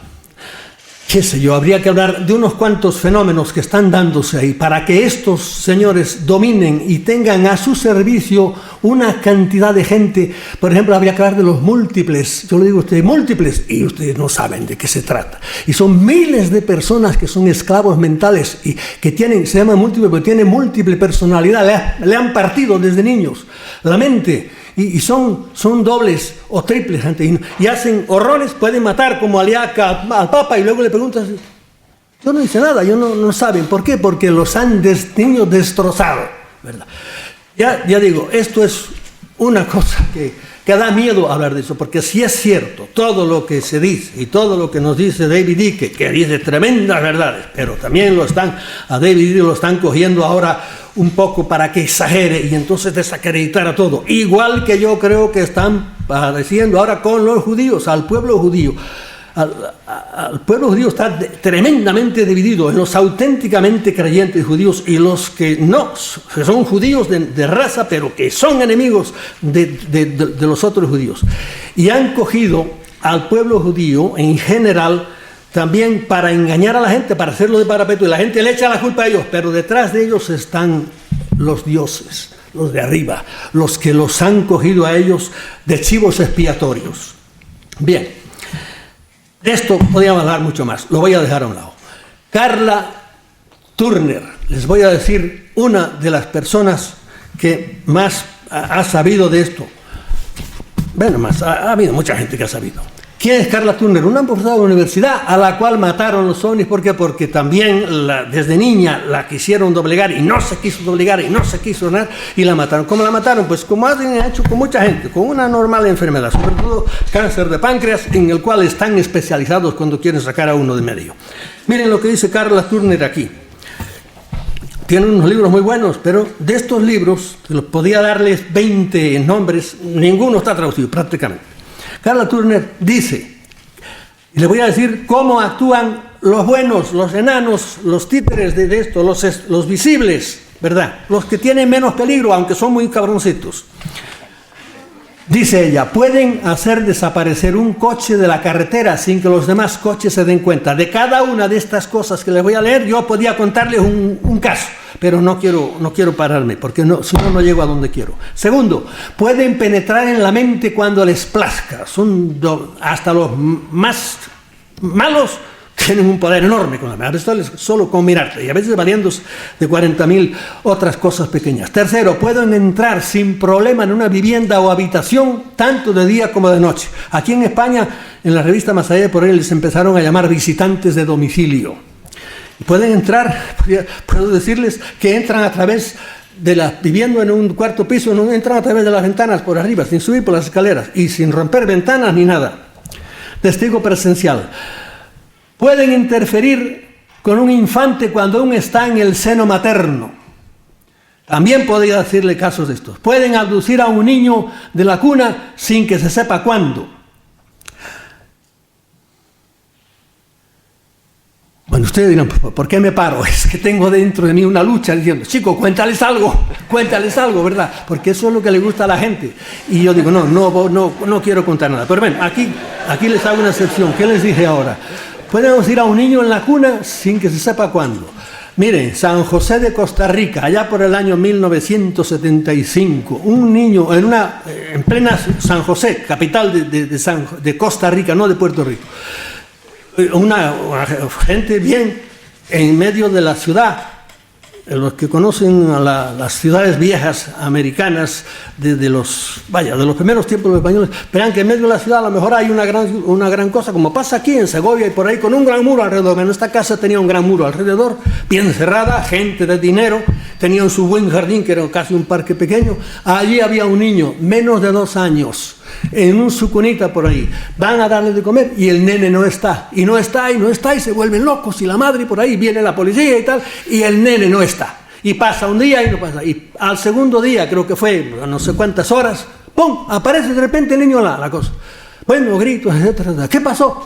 Qué sé yo, habría que hablar de unos cuantos fenómenos que están dándose ahí para que estos señores dominen y tengan a su servicio una cantidad de gente. Por ejemplo, habría que hablar de los múltiples. Yo le digo a ustedes, múltiples, y ustedes no saben de qué se trata. Y son miles de personas que son esclavos mentales y que se llaman múltiples porque tienen múltiple personalidad. Le han partido desde niños la mente. Y son dobles o triples y hacen horrores, pueden matar como Aliaca al Papa y luego le preguntas, yo no hice nada, no saben. ¿Por qué? Porque los han niños destrozado, ¿verdad? Ya digo, esto es una cosa que da miedo hablar de eso, porque si es cierto todo lo que se dice y todo lo que nos dice David Icke, que dice tremendas verdades, pero también a David Icke lo están cogiendo ahora un poco para que exagere y entonces desacreditar a todo. Igual que yo creo que están padeciendo ahora con los judíos, al pueblo judío. Al pueblo judío está tremendamente dividido en los auténticamente creyentes judíos y los que no, que son judíos de raza, pero que son enemigos de los otros judíos. Y han cogido al pueblo judío en general también para engañar a la gente, para hacerlo de parapeto, y la gente le echa la culpa a ellos, pero detrás de ellos están los dioses, los de arriba, los que los han cogido a ellos de chivos expiatorios. Bien, de esto podríamos hablar mucho más, lo voy a dejar a un lado. Carla Turner, les voy a decir una de las personas que más ha sabido de esto. Bueno, ha habido mucha gente que ha sabido. ¿Quién es Carla Turner? Una profesora de la universidad a la cual mataron los ovnis. ¿Por qué? Porque también desde niña la quisieron doblegar y no se quiso doblegar y no se quiso nada y la mataron. ¿Cómo la mataron? Pues como han hecho con mucha gente, con una normal enfermedad, sobre todo cáncer de páncreas, en el cual están especializados cuando quieren sacar a uno de medio. Miren lo que dice Carla Turner aquí. Tiene unos libros muy buenos, pero de estos libros, podía darles 20 nombres, ninguno está traducido prácticamente. Carla Turner dice, y le voy a decir cómo actúan los buenos, los enanos, los títeres de esto, los visibles, ¿verdad? Los que tienen menos peligro, aunque son muy cabroncitos. Dice ella, pueden hacer desaparecer un coche de la carretera sin que los demás coches se den cuenta. De cada una de estas cosas que les voy a leer, yo podía contarles un caso, pero no quiero pararme, porque si no, no llego a donde quiero. Segundo, pueden penetrar en la mente cuando les plazca. Hasta los más malos tienen un poder enorme con la mente. A veces solo con mirarte, y a veces valiendo de 40.000 otras cosas pequeñas. Tercero, pueden entrar sin problema en una vivienda o habitación, tanto de día como de noche. Aquí en España, en la revista Más Allá de por ahí, les empezaron a llamar visitantes de domicilio. Pueden entrar, puedo decirles que entran a través viviendo en un cuarto piso, no entran a través de las ventanas por arriba, sin subir por las escaleras y sin romper ventanas ni nada. Testigo presencial. Pueden interferir con un infante cuando aún está en el seno materno. También podría decirle casos de estos. Pueden abducir a un niño de la cuna sin que se sepa cuándo. Bueno, ustedes dirán, ¿por qué me paro? Es que tengo dentro de mí una lucha diciendo, chico, cuéntales algo, ¿verdad? Porque eso es lo que le gusta a la gente. Y yo digo, no quiero contar nada. Pero ven, aquí les hago una excepción. ¿Qué les dije ahora? Pueden ir a un niño en la cuna sin que se sepa cuándo. Miren, San José de Costa Rica, allá por el año 1975, un niño en plena San José, capital de Costa Rica, no de Puerto Rico. una gente bien en medio de la ciudad. Los que conocen a las ciudades viejas americanas de los primeros tiempos de los españoles, verán que en medio de la ciudad a lo mejor hay una gran cosa, como pasa aquí en Segovia y por ahí, con un gran muro alrededor. Bueno, esta casa tenía un gran muro alrededor, bien cerrada, gente de dinero, tenían su buen jardín, que era casi un parque pequeño. Allí había un niño, menos de 2 años, en un su cunita por ahí. Van a darle de comer y el nene no está, y no está, y se vuelven locos, y la madre por ahí, viene la policía y tal, y el nene no está. Y pasa un día y no pasa. Y al segundo día, creo que fue no sé cuántas horas, ¡pum!, aparece de repente el niño la cosa. Bueno, gritos, etcétera. ¿Qué pasó?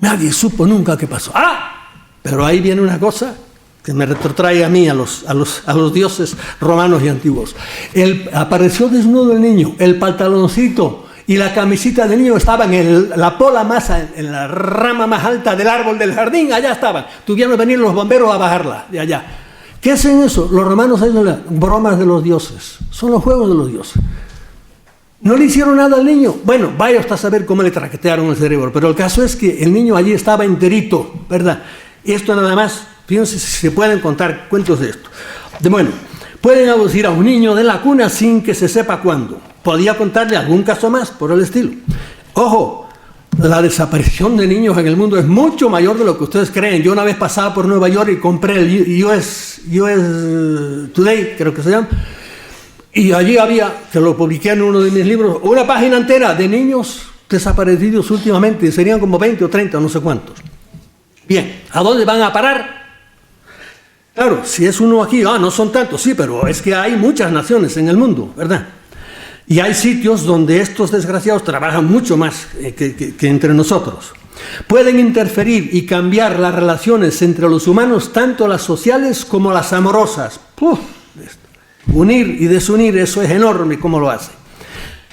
Nadie supo nunca qué pasó. ¡Ah! Pero ahí viene una cosa que me retrotrae a mí, a los dioses romanos y antiguos. Apareció desnudo el niño, el pantaloncito y la camisita del niño estaban en la pola más, en la rama más alta del árbol del jardín, allá estaban. Tuvieron que venir los bomberos a bajarla de allá. ¿Qué hacen eso? Los romanos hacen bromas de los dioses. Son los juegos de los dioses. ¿No le hicieron nada al niño? Bueno, vaya hasta saber cómo le traquetearon el cerebro. Pero el caso es que el niño allí estaba enterito, ¿verdad? Esto nada más, fíjense si se pueden contar cuentos de esto. Bueno, pueden abducir a un niño de la cuna sin que se sepa cuándo. Podía contarle algún caso más por el estilo. Ojo, la desaparición de niños en el mundo es mucho mayor de lo que ustedes creen. Yo una vez pasaba por Nueva York y compré el US Today, creo que se llama, y allí había, que lo publiqué en uno de mis libros, una página entera de niños desaparecidos últimamente, serían como 20 o 30, no sé cuántos. Bien, ¿a dónde van a parar? Claro, si es uno aquí, no son tantos, sí, pero es que hay muchas naciones en el mundo, ¿verdad? Y hay sitios donde estos desgraciados trabajan mucho más que entre nosotros. Pueden interferir y cambiar las relaciones entre los humanos, tanto las sociales como las amorosas. Unir y desunir, eso es enorme cómo lo hace.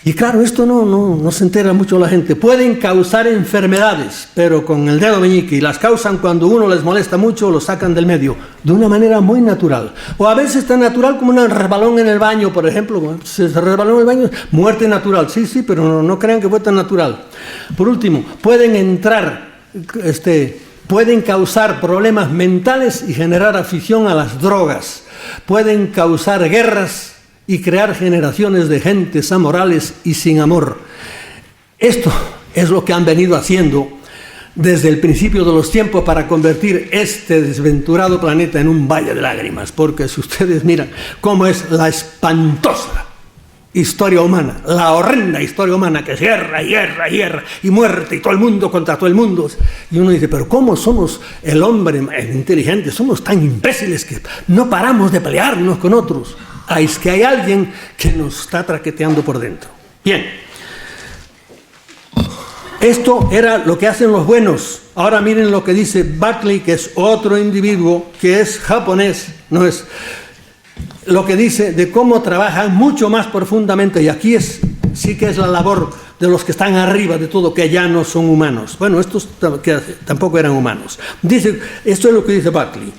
Y claro, esto no se entera mucho la gente. Pueden causar enfermedades, pero con el dedo meñique, y las causan cuando uno les molesta mucho, lo sacan del medio, de una manera muy natural. O a veces tan natural como un resbalón en el baño, por ejemplo. Se resbaló en el baño, muerte natural. Sí, pero no crean que fue tan natural. Por último, pueden causar problemas mentales y generar afición a las drogas. Pueden causar guerras y crear generaciones de gentes amorales y sin amor. Esto es lo que han venido haciendo desde el principio de los tiempos para convertir este desventurado planeta en un valle de lágrimas, porque si ustedes miran cómo es la espantosa historia humana, la horrenda historia humana, que es guerra, y muerte, y todo el mundo contra todo el mundo, y uno dice, pero ¿cómo somos el hombre inteligente? Somos tan imbéciles que no paramos de pelearnos con otros. Es que hay alguien que nos está traqueteando por dentro. Bien, esto era lo que hacen los buenos. Ahora miren lo que dice Berkeley, que es otro individuo que es japonés, no es lo que dice de cómo trabajan mucho más profundamente, y aquí sí que es la labor de los que están arriba de todo, que ya no son humanos. Bueno, estos que tampoco eran humanos. Esto es lo que dice Berkeley.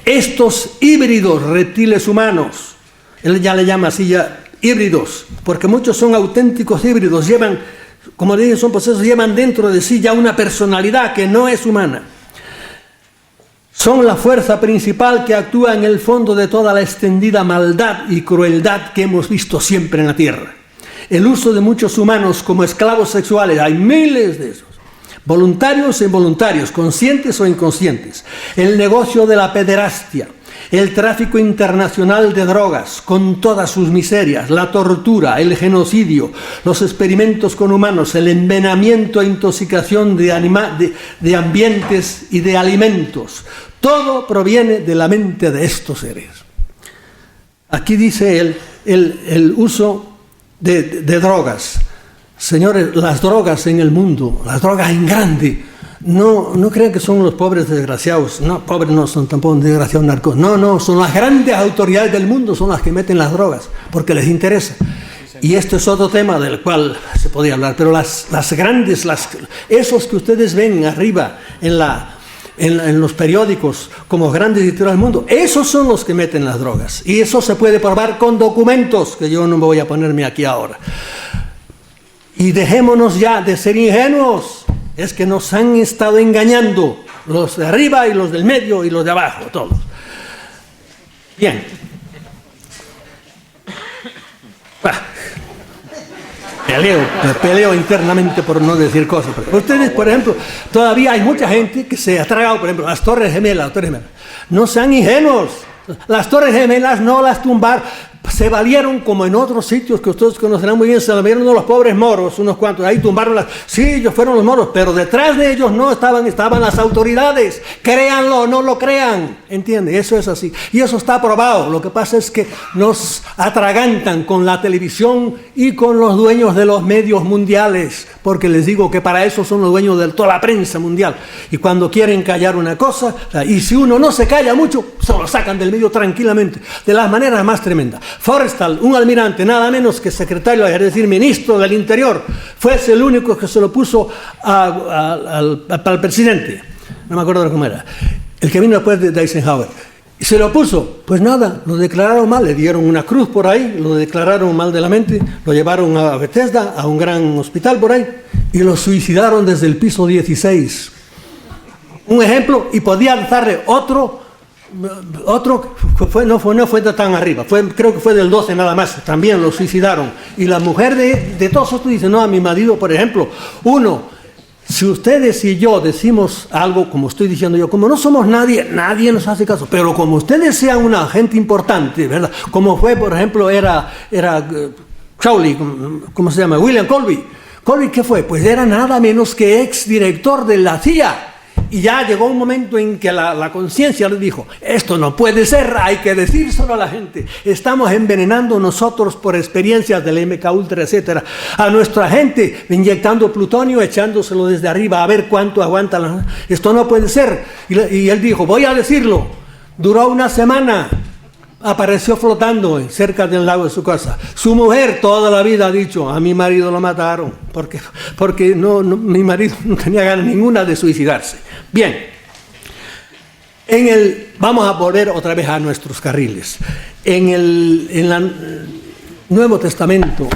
Estos híbridos reptiles humanos, él ya le llama así ya híbridos, porque muchos son auténticos híbridos, llevan, como le dije, son procesos, llevan dentro de sí ya una personalidad que no es humana. Son la fuerza principal que actúa en el fondo de toda la extendida maldad y crueldad que hemos visto siempre en la Tierra. El uso de muchos humanos como esclavos sexuales, hay miles de esos. Voluntarios e involuntarios, conscientes o inconscientes. El negocio de la pederastia, el tráfico internacional de drogas, con todas sus miserias, la tortura, el genocidio, los experimentos con humanos, el envenenamiento e intoxicación de ambientes y de alimentos. Todo proviene de la mente de estos seres. Aquí dice él el uso de drogas. Señores, las drogas en el mundo, las drogas en grande, no crean que son los pobres desgraciados, no, pobres no son tampoco desgraciados narcos, no, son las grandes autoridades del mundo, son las que meten las drogas, porque les interesa. Y esto es otro tema del cual se podría hablar, pero las grandes, esos que ustedes ven arriba en los periódicos como grandes editores del mundo, esos son los que meten las drogas, y eso se puede probar con documentos, que yo no me voy a ponerme aquí ahora. Y dejémonos ya de ser ingenuos. es que nos han estado engañando, los de arriba y los del medio y los de abajo, todos. Bien. Peleo internamente por no decir cosas. Ustedes, por ejemplo, todavía hay mucha gente que se ha tragado, por ejemplo, las Torres Gemelas. No sean ingenuos. Las Torres Gemelas no las tumbaron. Se valieron, como en otros sitios que ustedes conocerán muy bien, se valieron los pobres moros, unos cuantos, ahí tumbaron las... Sí, ellos fueron los moros, pero detrás de ellos no estaban las autoridades. Créanlo o no lo crean, ¿entiende? Eso es así. Y eso está aprobado. Lo que pasa es que nos atragantan con la televisión y con los dueños de los medios mundiales, porque les digo que para eso son los dueños de toda la prensa mundial. Y cuando quieren callar una cosa, y si uno no se calla mucho, se lo sacan del medio tranquilamente, de las maneras más tremendas. Forrestal, un almirante, nada menos que secretario, es decir, ministro del Interior, fue el único que se lo puso al presidente, no me acuerdo cómo era, el que vino después de Eisenhower, y se lo puso, pues nada, lo declararon mal, le dieron una cruz por ahí, lo declararon mal de la mente, lo llevaron a Bethesda, a un gran hospital por ahí, y lo suicidaron desde el piso 16. Un ejemplo, y podía darle otro no fue tan arriba, creo que fue del 12 nada más, también lo suicidaron. Y la mujer de todos estos dice, no, a mi marido, por ejemplo, si ustedes y yo decimos algo, como estoy diciendo yo, como no somos nadie nos hace caso, pero como ustedes sean una gente importante, ¿verdad? Como fue, por ejemplo, era Crowley, ¿cómo se llama? William Colby. ¿Colby qué fue? Pues era nada menos que exdirector de la CIA. Y ya llegó un momento en que la conciencia le dijo, esto no puede ser, hay que decírselo a la gente. Estamos envenenando nosotros por experiencias del MK Ultra, etcétera, a nuestra gente, inyectando plutonio, echándoselo desde arriba a ver cuánto aguanta. Esto no puede ser. Y él dijo, voy a decirlo. Duró una semana. Apareció flotando cerca del lago de su casa. Su mujer toda la vida ha dicho, a mi marido lo mataron, porque mi marido no tenía ganas ninguna de suicidarse. Bien, vamos a volver otra vez a nuestros carriles. En el Nuevo Testamento,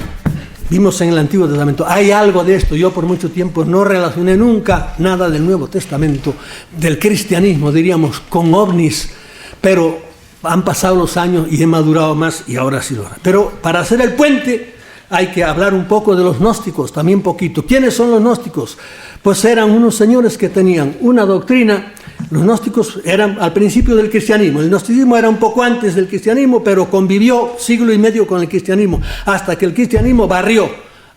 vimos en el Antiguo Testamento, hay algo de esto. Yo por mucho tiempo no relacioné nunca nada del Nuevo Testamento, del cristianismo, diríamos, con ovnis, pero han pasado los años y he madurado más y ahora sí lo haré. Pero para hacer el puente hay que hablar un poco de los gnósticos, también poquito. ¿Quiénes son los gnósticos? Pues eran unos señores que tenían una doctrina. Los gnósticos eran al principio del cristianismo. El gnosticismo era un poco antes del cristianismo, pero convivió siglo y medio con el cristianismo, hasta que el cristianismo barrió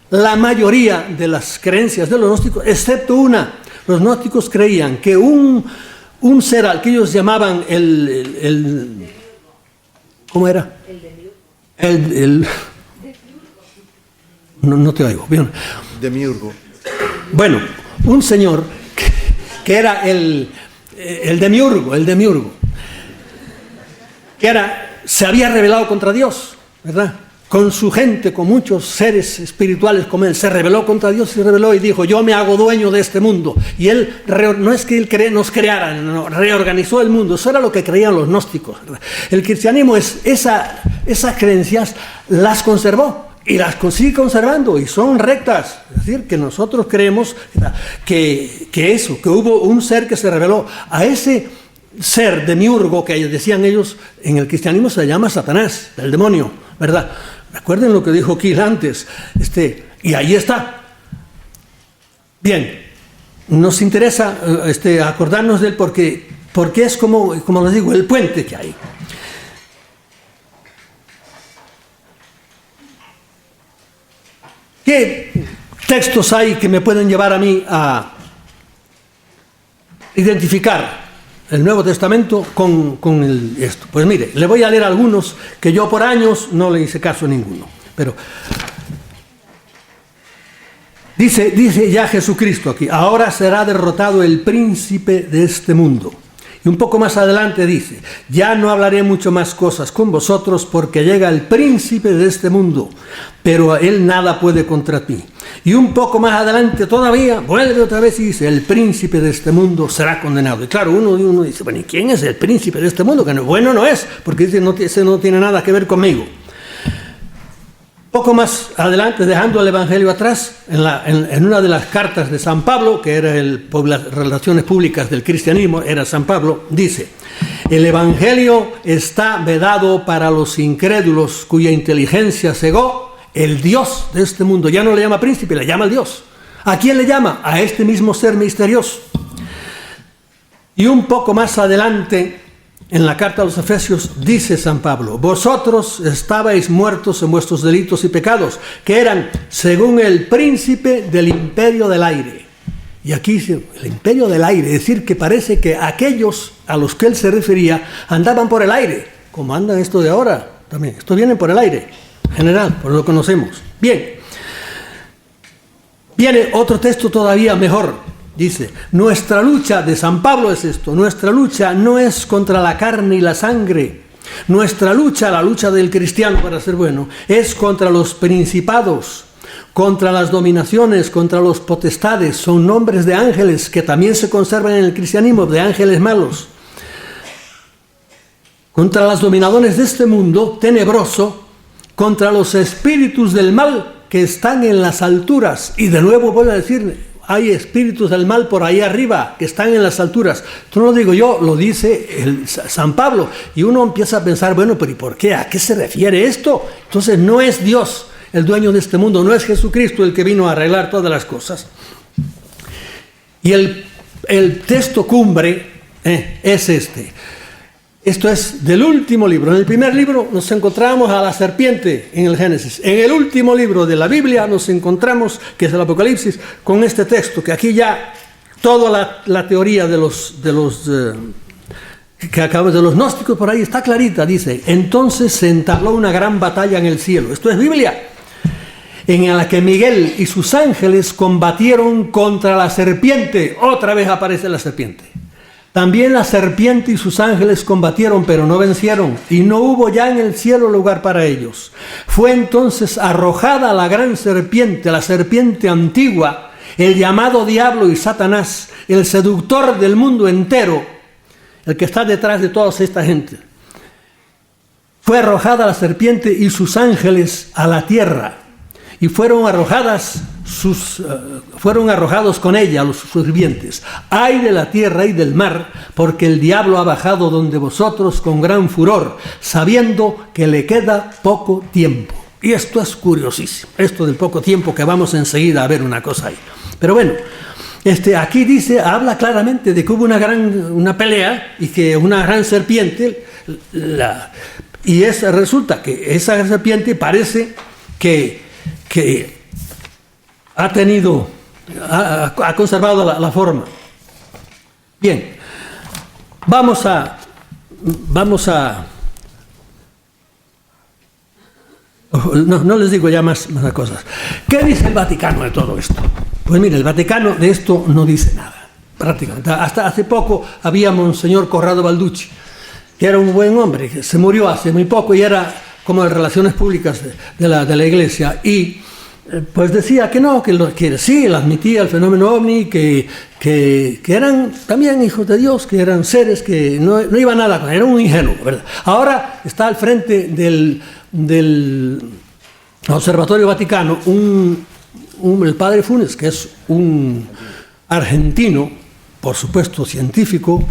la mayoría de las creencias de los gnósticos, excepto una. Los gnósticos creían que un ser al que ellos llamaban ¿cómo era? No te oigo. Bien.
Demiurgo.
Bueno, un señor que era el demiurgo, que se había rebelado contra Dios, ¿verdad? Con su gente, con muchos seres espirituales como él, se rebeló contra Dios, se rebeló y dijo, yo me hago dueño de este mundo. Y él, no es que él nos creara, no, reorganizó el mundo. Eso era lo que creían los gnósticos, ¿verdad? El cristianismo esas creencias las conservó y las sigue conservando y son rectas. Es decir, que nosotros creemos que hubo un ser que se rebeló. A ese ser demiurgo que decían ellos, en el cristianismo se llama Satanás, el demonio, ¿verdad? Recuerden lo que dijo Kiel antes, y ahí está. Bien, nos interesa acordarnos de él porque es como les digo, el puente que hay. ¿Qué textos hay que me pueden llevar a mí a identificar el Nuevo Testamento con esto? Pues mire, le voy a leer algunos que yo por años no le hice caso a ninguno. Pero dice ya Jesucristo aquí, ahora será derrotado el príncipe de este mundo. Y un poco más adelante dice, ya no hablaré mucho más cosas con vosotros porque llega el príncipe de este mundo, pero él nada puede contra ti. Y un poco más adelante todavía, vuelve otra vez y dice, el príncipe de este mundo será condenado. Y claro, uno dice, bueno, ¿y quién es el príncipe de este mundo? Que bueno no es, porque dice, ese no tiene nada que ver conmigo. Poco más adelante, dejando el Evangelio atrás, en una de las cartas de San Pablo, que era las relaciones públicas del cristianismo, era San Pablo, dice: el Evangelio está vedado para los incrédulos cuya inteligencia cegó el Dios de este mundo. Ya no le llama príncipe, le llama el Dios. ¿A quién le llama? A este mismo ser misterioso. Y un poco más adelante, en la carta a los Efesios, dice San Pablo: vosotros estabais muertos en vuestros delitos y pecados, que eran según el príncipe del imperio del aire. Y aquí dice, el imperio del aire, es decir, que parece que aquellos a los que él se refería andaban por el aire, como andan esto de ahora también. Esto viene por el aire, en general, por lo conocemos. Bien, viene otro texto todavía mejor. Dice, nuestra lucha, de San Pablo es esto, nuestra lucha no es contra la carne y la sangre. Nuestra lucha, la lucha del cristiano para ser bueno, es contra los principados, contra las dominaciones, contra los potestades. Son nombres de ángeles que también se conservan en el cristianismo, de ángeles malos. Contra las dominaciones de este mundo tenebroso, contra los espíritus del mal que están en las alturas. Y de nuevo vuelvo a decir, hay espíritus del mal por ahí arriba, que están en las alturas. Esto no lo digo yo, lo dice San Pablo. Y uno empieza a pensar, bueno, pero ¿y por qué? ¿A qué se refiere esto? Entonces no es Dios el dueño de este mundo, no es Jesucristo el que vino a arreglar todas las cosas. Y el texto cumbre es este. Esto es del último libro. En el primer libro nos encontramos a la serpiente en el Génesis. En el último libro de la Biblia nos encontramos, que es el Apocalipsis, con este texto, que aquí ya toda la teoría de los gnósticos por ahí está clarita. Dice, entonces se entabló una gran batalla en el cielo. Esto es Biblia. En la que Miguel y sus ángeles combatieron contra la serpiente. Otra vez aparece la serpiente. También la serpiente y sus ángeles combatieron, pero no vencieron, y no hubo ya en el cielo lugar para ellos. Fue entonces arrojada la gran serpiente, la serpiente antigua, el llamado diablo y Satanás, el seductor del mundo entero, el que está detrás de toda esta gente. Fue arrojada la serpiente y sus ángeles a la tierra, y fueron arrojados con ella los sirvientes. Ay de la tierra y del mar, porque el diablo ha bajado donde vosotros con gran furor, sabiendo que le queda poco tiempo. Y esto es curiosísimo, esto del poco tiempo, que vamos enseguida a ver una cosa ahí. Pero bueno, aquí dice, habla claramente de que hubo una pelea y que una gran serpiente, resulta que esa serpiente parece que ha conservado la forma. Bien, vamos a no les digo ya más cosas. ¿Qué dice el Vaticano de todo esto? Pues mire, el Vaticano de esto no dice nada, prácticamente. Hasta hace poco había Monseñor Corrado Balducci, que era un buen hombre, que se murió hace muy poco y era como de relaciones públicas de la iglesia, y pues decía que no, que sí, él admitía el fenómeno ovni, que eran también hijos de Dios, que eran seres que no iba nada con él, era un ingenuo, ¿verdad? Ahora está al frente del Observatorio Vaticano el padre Funes, que es un argentino, por supuesto científico,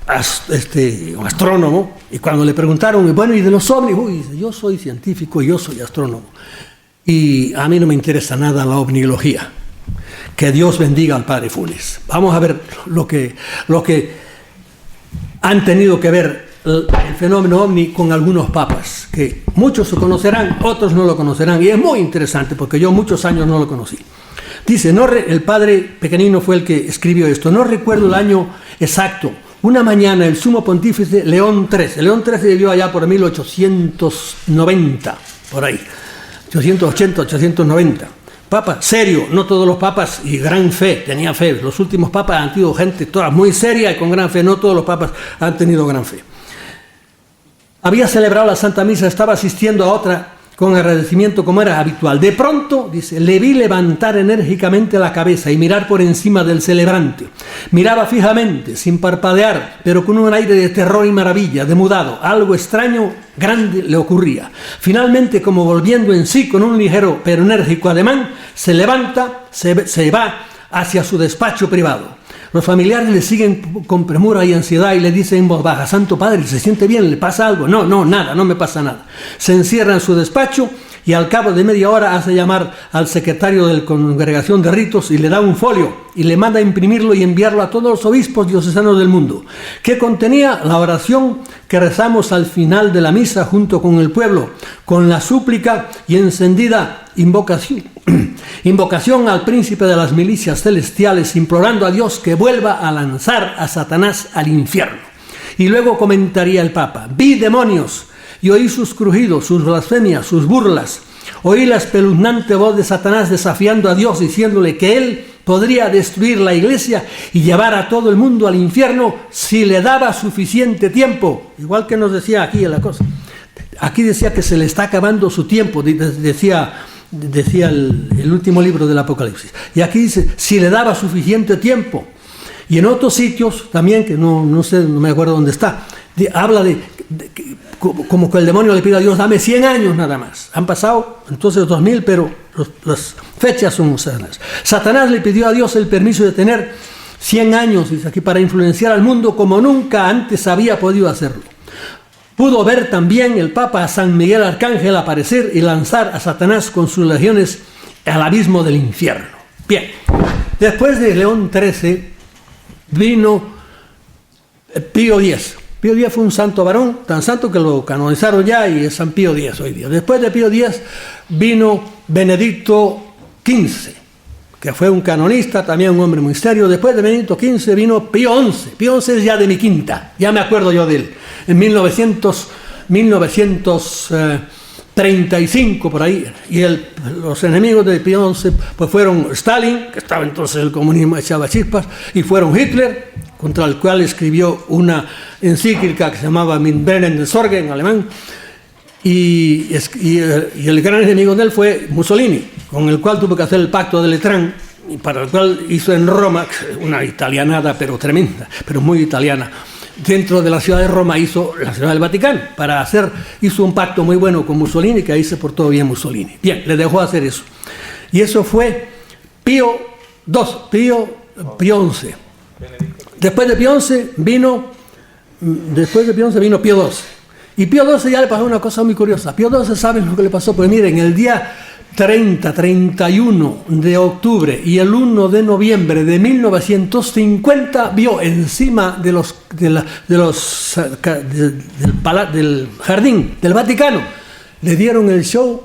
astrónomo, y cuando le preguntaron, bueno, ¿y de los ovnis? Dice, yo soy científico y yo soy astrónomo. Y a mí no me interesa nada la ovnilogía. Que Dios bendiga al padre Funes. Vamos a ver lo que han tenido que ver el fenómeno ovni con algunos papas, que muchos lo conocerán, otros no lo conocerán, y es muy interesante porque yo muchos años no lo conocí. Dice, el padre Pequeñino fue el que escribió esto, no recuerdo el año exacto. Una mañana el sumo pontífice León XIII vivió allá por 1890, por ahí, 880, 890. Papa serio, no todos los papas, y gran fe, tenía fe. Los últimos papas han tenido gente toda muy seria y con gran fe, no todos los papas han tenido gran fe. Había celebrado la Santa Misa, estaba asistiendo a con agradecimiento como era habitual. De pronto, dice, le vi levantar enérgicamente la cabeza y mirar por encima del celebrante. Miraba fijamente, sin parpadear, pero con un aire de terror y maravilla, demudado. Algo extraño, grande le ocurría. Finalmente, como volviendo en sí con un ligero pero enérgico ademán, se levanta, se va hacia su despacho privado. Los familiares le siguen con premura y ansiedad y le dicen en voz baja: Santo Padre, ¿se siente bien? ¿Le pasa algo? No, nada, no me pasa nada. Se encierra en su despacho y al cabo de media hora hace llamar al secretario de la Congregación de Ritos y le da un folio y le manda a imprimirlo y enviarlo a todos los obispos diocesanos del mundo, que contenía la oración que rezamos al final de la misa junto con el pueblo, con la súplica y encendida invocación al príncipe de las milicias celestiales, implorando a Dios que vuelva a lanzar a Satanás al infierno. Y luego comentaría el Papa: vi demonios y oí sus crujidos, sus blasfemias, sus burlas. Oí la espeluznante voz de Satanás desafiando a Dios, diciéndole que él podría destruir la iglesia y llevar a todo el mundo al infierno si le daba suficiente tiempo. Igual que nos decía aquí en la cosa. Aquí decía que se le está acabando su tiempo, decía el último libro del Apocalipsis. Y aquí dice, si le daba suficiente tiempo. Y en otros sitios también, que no sé, no me acuerdo dónde está, habla de como que el demonio le pide a Dios: dame 100 años nada más. Han pasado entonces 2000, pero las fechas son usadas. Satanás le pidió a Dios el permiso de tener 100 años, dice aquí, para influenciar al mundo como nunca antes había podido hacerlo. Pudo ver también el Papa a San Miguel Arcángel aparecer y lanzar a Satanás con sus legiones al abismo del infierno. Bien, después de León XIII vino Pío X. Pío X fue un santo varón, tan santo que lo canonizaron ya y es San Pío X hoy día. Después de Pío X vino Benedicto XV, que fue un canonista, también un hombre muy serio. Después de Benedicto XV vino Pío XI. Pío XI es ya de mi quinta, ya me acuerdo yo de él. En 1935 por ahí, y los enemigos de Pío XI pues fueron Stalin, que estaba entonces el comunismo echaba chispas, y fueron Hitler, contra el cual escribió una encíclica que se llamaba Mit Brennen des Sorge en alemán, y el gran enemigo de él fue Mussolini, con el cual tuvo que hacer el pacto de Letrán, y para el cual hizo en Roma una italianada pero tremenda, pero muy italiana. Dentro de la ciudad de Roma hizo la ciudad del Vaticano, hizo un pacto muy bueno con Mussolini, que ahí se portó bien Mussolini. Bien, le dejó hacer eso. Y eso fue Pío XI. Después de Pío XI vino Pío XII. Y Pío XII ya le pasó una cosa muy curiosa. Pío XII, ¿saben lo que le pasó? Pues miren, el día 31 de octubre y el 1 de noviembre de 1950 vio encima del jardín del Vaticano, le dieron el show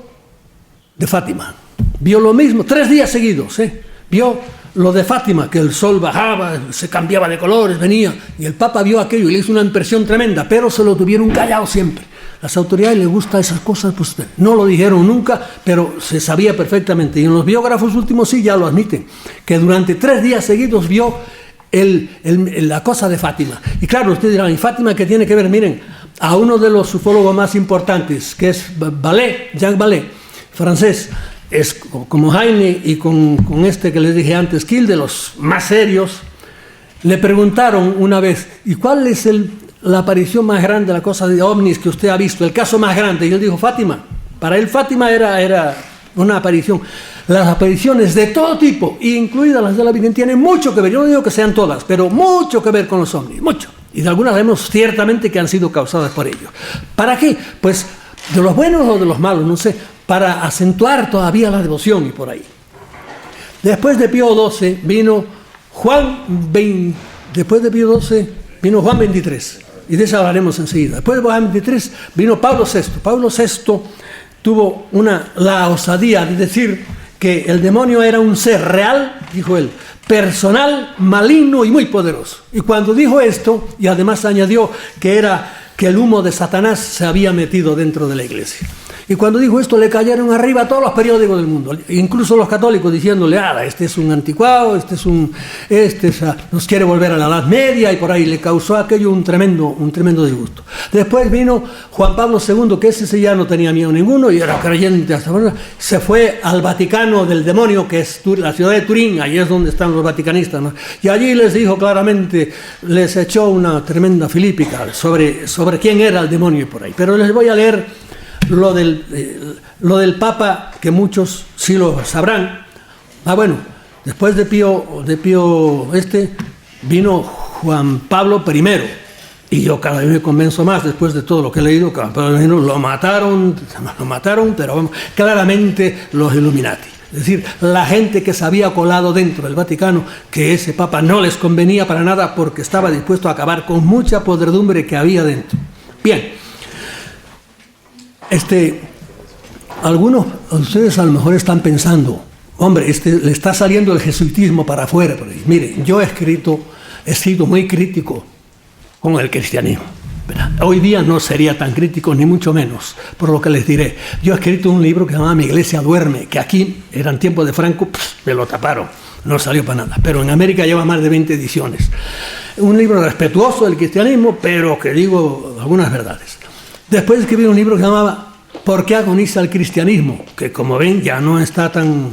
de Fátima. Vio lo mismo 3 días seguidos, vio lo de Fátima, que el sol bajaba, se cambiaba de colores, venía, y el Papa vio aquello y le hizo una impresión tremenda, pero se lo tuvieron callado siempre. Las autoridades les gustan esas cosas, pues no lo dijeron nunca, pero se sabía perfectamente. Y en los biógrafos últimos sí ya lo admiten, que durante 3 días seguidos vio la cosa de Fátima. Y claro, ustedes dirán, ¿y Fátima qué tiene que ver? Miren, a uno de los ufólogos más importantes, que es Jacques Vallée, francés, es como Heine y con este que les dije antes, Kiel, de los más serios, le preguntaron una vez: ¿y cuál es la aparición más grande, la cosa de ovnis que usted ha visto, el caso más grande? Y él dijo: Fátima. Para él Fátima era una aparición. Las apariciones de todo tipo, incluidas las de la Virgen, tienen mucho que ver. Yo no digo que sean todas, pero mucho que ver con los ovnis, mucho. Y de algunas vemos ciertamente que han sido causadas por ellos. ¿Para qué? Pues de los buenos o de los malos, no sé, para acentuar todavía la devoción y por ahí. Después de Pío XII vino Juan XXIII, y de eso hablaremos enseguida. Después de Juan XXIII vino Pablo VI. Pablo VI tuvo la osadía de decir que el demonio era un ser real, dijo él, personal, maligno y muy poderoso. Y cuando dijo esto, y además añadió que el humo de Satanás se había metido dentro de la iglesia. Y cuando dijo esto le cayeron arriba a todos los periódicos del mundo, incluso los católicos, diciéndole, este es un anticuado, nos quiere volver a la Edad Media, y por ahí le causó aquello un tremendo disgusto. Después vino Juan Pablo II, que ese ya no tenía miedo ninguno y era creyente hasta ahora, se fue al Vaticano del demonio, que es la ciudad de Turín, allí es donde están los vaticanistas, ¿no? Y allí les dijo claramente, les echó una tremenda filípica sobre quién era el demonio y por ahí. Pero les voy a leer lo del Papa, que muchos sí lo sabrán. Bueno, después de Pío vino Juan Pablo I, y yo cada vez me convenzo más, después de todo lo que he leído, que lo mataron, pero vamos, claramente los Illuminati. Es decir, la gente que se había colado dentro del Vaticano, que ese Papa no les convenía para nada porque estaba dispuesto a acabar con mucha podredumbre que había dentro. Bien. Algunos de ustedes a lo mejor están pensando, hombre, le está saliendo el jesuitismo para afuera. Pero, mire, yo he sido muy crítico con el cristianismo, ¿verdad? Hoy día no sería tan crítico, ni mucho menos, por lo que les diré. Yo he escrito un libro que se llama Mi Iglesia Duerme, que aquí, eran tiempos de Franco, me lo taparon, no salió para nada. Pero en América lleva más de 20 ediciones. Un libro respetuoso del cristianismo, pero que digo algunas verdades. Después escribí un libro que se llamaba ¿Por qué agoniza el cristianismo? Que como ven ya no está tan...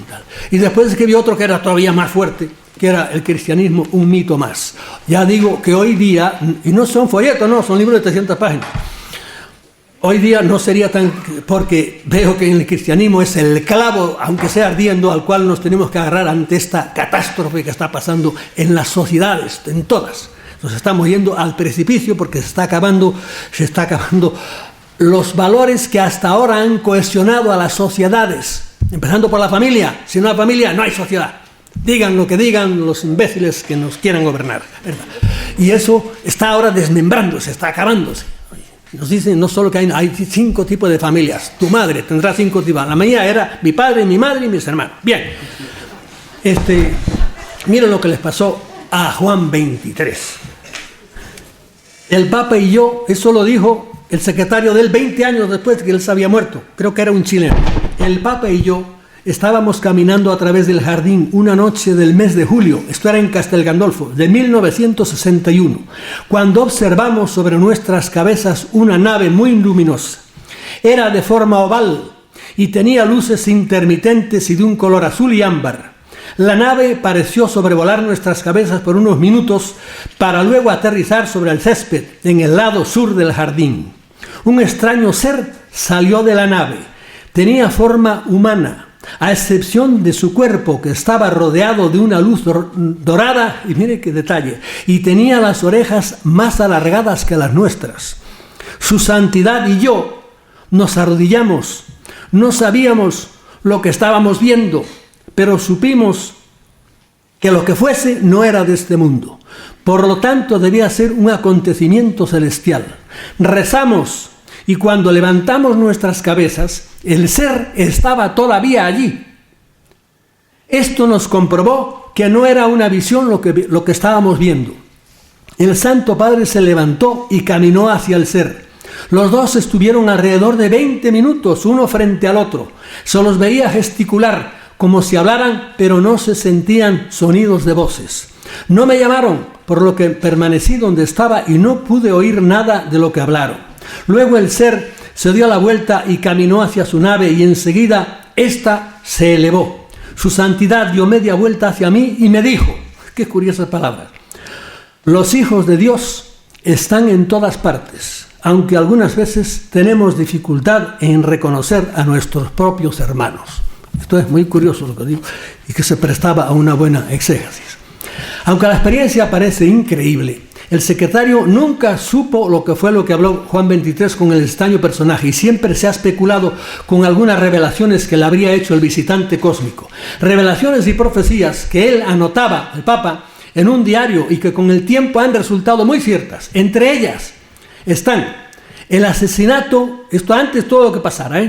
Y después escribí otro que era todavía más fuerte, que era El cristianismo, un mito más. Ya digo que hoy día, y no son folletos, no, son libros de 300 páginas. Hoy día no sería tan... porque veo que en el cristianismo es el clavo, aunque sea ardiendo, al cual nos tenemos que agarrar ante esta catástrofe que está pasando en las sociedades, en todas. Nos estamos yendo al precipicio porque se está acabando los valores que hasta ahora han cohesionado a las sociedades, empezando por la familia. Sin una familia no hay sociedad. Digan lo que digan los imbéciles que nos quieran gobernar, ¿verdad? Y eso está ahora desmembrándose, está acabándose. Nos dicen no solo que hay 5 tipos de familias. Tu madre tendrá 5 tipos. La mía era mi padre, mi madre y mis hermanos. Bien. Miren lo que les pasó a Juan XXIII. El Papa y yo, eso lo dijo el secretario de él 20 años después de que él se había muerto. Creo que era un chileno. El Papa y yo estábamos caminando a través del jardín una noche del mes de julio, esto era en Castel Gandolfo, de 1961, cuando observamos sobre nuestras cabezas una nave muy luminosa. Era de forma oval y tenía luces intermitentes y de un color azul y ámbar. La nave pareció sobrevolar nuestras cabezas por unos minutos para luego aterrizar sobre el césped en el lado sur del jardín. Un extraño ser salió de la nave. Tenía forma humana, a excepción de su cuerpo, que estaba rodeado de una luz dorada, y mire qué detalle, y tenía las orejas más alargadas que las nuestras. Su santidad y yo nos arrodillamos. No sabíamos lo que estábamos viendo, pero supimos que lo que fuese no era de este mundo. Por lo tanto, debía ser un acontecimiento celestial. Rezamos, y cuando levantamos nuestras cabezas, el ser estaba todavía allí. Esto nos comprobó que no era una visión lo que estábamos viendo. El Santo Padre se levantó y caminó hacia el ser. Los dos estuvieron alrededor de 20 minutos, uno frente al otro. Se los veía gesticular, como si hablaran, pero no se sentían sonidos de voces. No me llamaron, por lo que permanecí donde estaba y no pude oír nada de lo que hablaron. Luego el ser se dio la vuelta y caminó hacia su nave, y enseguida ésta se elevó. Su santidad dio media vuelta hacia mí y me dijo, qué curiosas palabras: los hijos de Dios están en todas partes, aunque algunas veces tenemos dificultad en reconocer a nuestros propios hermanos. Esto es muy curioso lo que digo, y que se prestaba a una buena exégesis. Aunque la experiencia parece increíble, el secretario nunca supo lo que habló Juan XXIII con el extraño personaje, y siempre se ha especulado con algunas revelaciones que le habría hecho el visitante cósmico. Revelaciones y profecías que él anotaba, el Papa, en un diario, y que con el tiempo han resultado muy ciertas. Entre ellas están el asesinato, esto antes todo lo que pasara,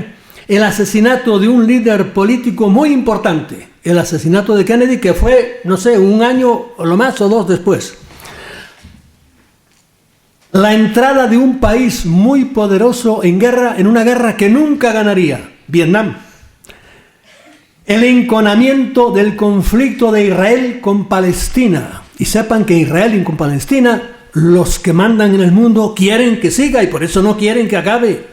el asesinato de un líder político muy importante, el asesinato de Kennedy, que fue, no sé, un año o lo más o 2 después. la entrada de un país muy poderoso en guerra, en una guerra que nunca ganaría, Vietnam. El enconamiento del conflicto de Israel con Palestina. Y sepan que Israel y con Palestina, los que mandan en el mundo quieren que siga y por eso no quieren que acabe.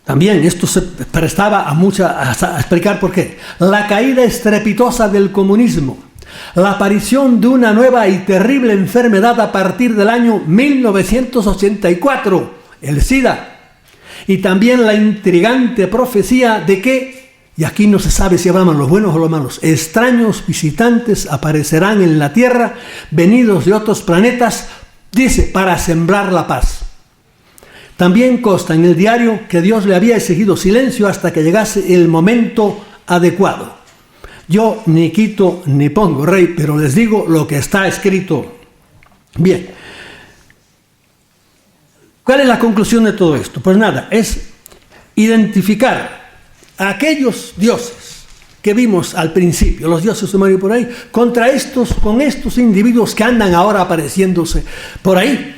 También esto se prestaba a explicar por qué. La caída estrepitosa del comunismo. La aparición de una nueva y terrible enfermedad a partir del año 1984, el SIDA. Y también la intrigante profecía de que, y aquí no se sabe si hablamos los buenos o los malos, extraños visitantes aparecerán en la Tierra, venidos de otros planetas, dice, para sembrar la paz. También consta en el diario que Dios le había exigido silencio hasta que llegase el momento adecuado. Yo ni quito ni pongo, rey, pero les digo lo que está escrito. Bien. ¿Cuál es la conclusión de todo esto? Pues nada, es identificar a aquellos dioses que vimos al principio, los dioses sumerios por ahí, con estos individuos que andan ahora apareciéndose por ahí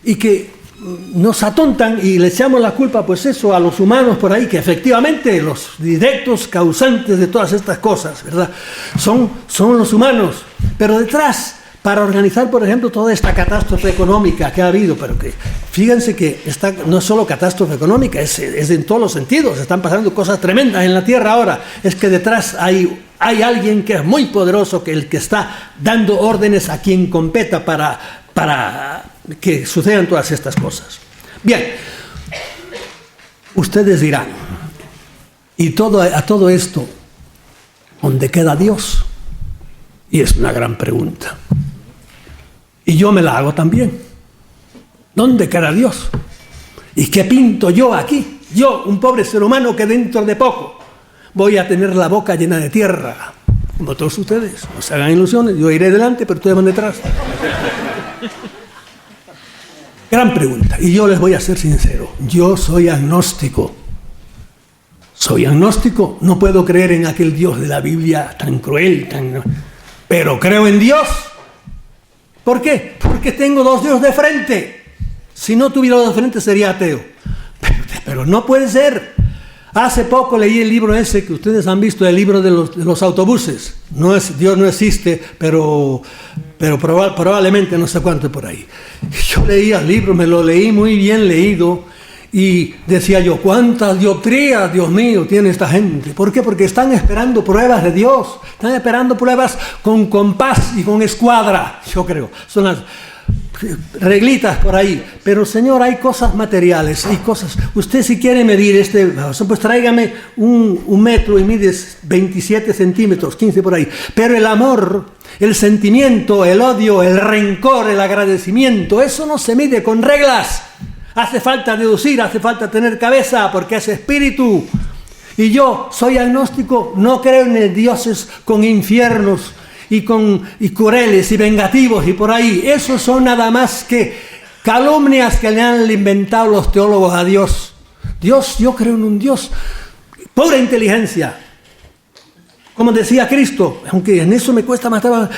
y que nos atontan y le echamos la culpa, pues eso, a los humanos por ahí, que efectivamente los directos causantes de todas estas cosas, ¿verdad? Son los humanos, pero detrás, para organizar, por ejemplo, toda esta catástrofe económica que ha habido, pero que fíjense que esta no es solo catástrofe económica, es en todos los sentidos, están pasando cosas tremendas en la Tierra ahora, es que detrás hay alguien que es muy poderoso, que el que está dando órdenes a quien competa para que sucedan todas estas cosas. Bien, ustedes dirán, y a todo esto, ¿dónde queda Dios? Y es una gran pregunta. Y yo me la hago también. ¿Dónde queda Dios? ¿Y qué pinto yo aquí? Yo, un pobre ser humano que dentro de poco voy a tener la boca llena de tierra, como todos ustedes. No se hagan ilusiones, yo iré delante, pero ustedes van detrás. Gran pregunta, y yo les voy a ser sincero, yo soy agnóstico. Soy agnóstico, no puedo creer en aquel Dios de la Biblia tan cruel, pero creo en Dios. ¿Por qué? Porque tengo dos Dios de frente. Si no tuviera dos de frente sería ateo. Pero no puede ser. Hace poco leí el libro ese que ustedes han visto, el libro de los autobuses. Dios no existe, pero probablemente no sé cuánto por ahí. Yo leía el libro, me lo leí muy bien leído y decía yo, ¿cuántas dioptrías, Dios mío, tiene esta gente? ¿Por qué? Porque están esperando pruebas de Dios, están esperando pruebas con compás y con escuadra, yo creo. Son las reglitas por ahí, pero Señor, hay cosas materiales, hay cosas. Usted si quiere medir pues tráigame un metro y mides 27 centímetros, 15 por ahí, pero el amor, el sentimiento, el odio, el rencor, el agradecimiento, eso no se mide con reglas. Hace falta deducir, hace falta tener cabeza, porque es espíritu. Y yo soy agnóstico, no creo en el dioses con infiernos y crueles y vengativos y por ahí. Esos son nada más que calumnias que le han inventado los teólogos a Dios. Dios, yo creo en un Dios, pura inteligencia. Como decía Cristo, aunque en eso me cuesta más trabajo,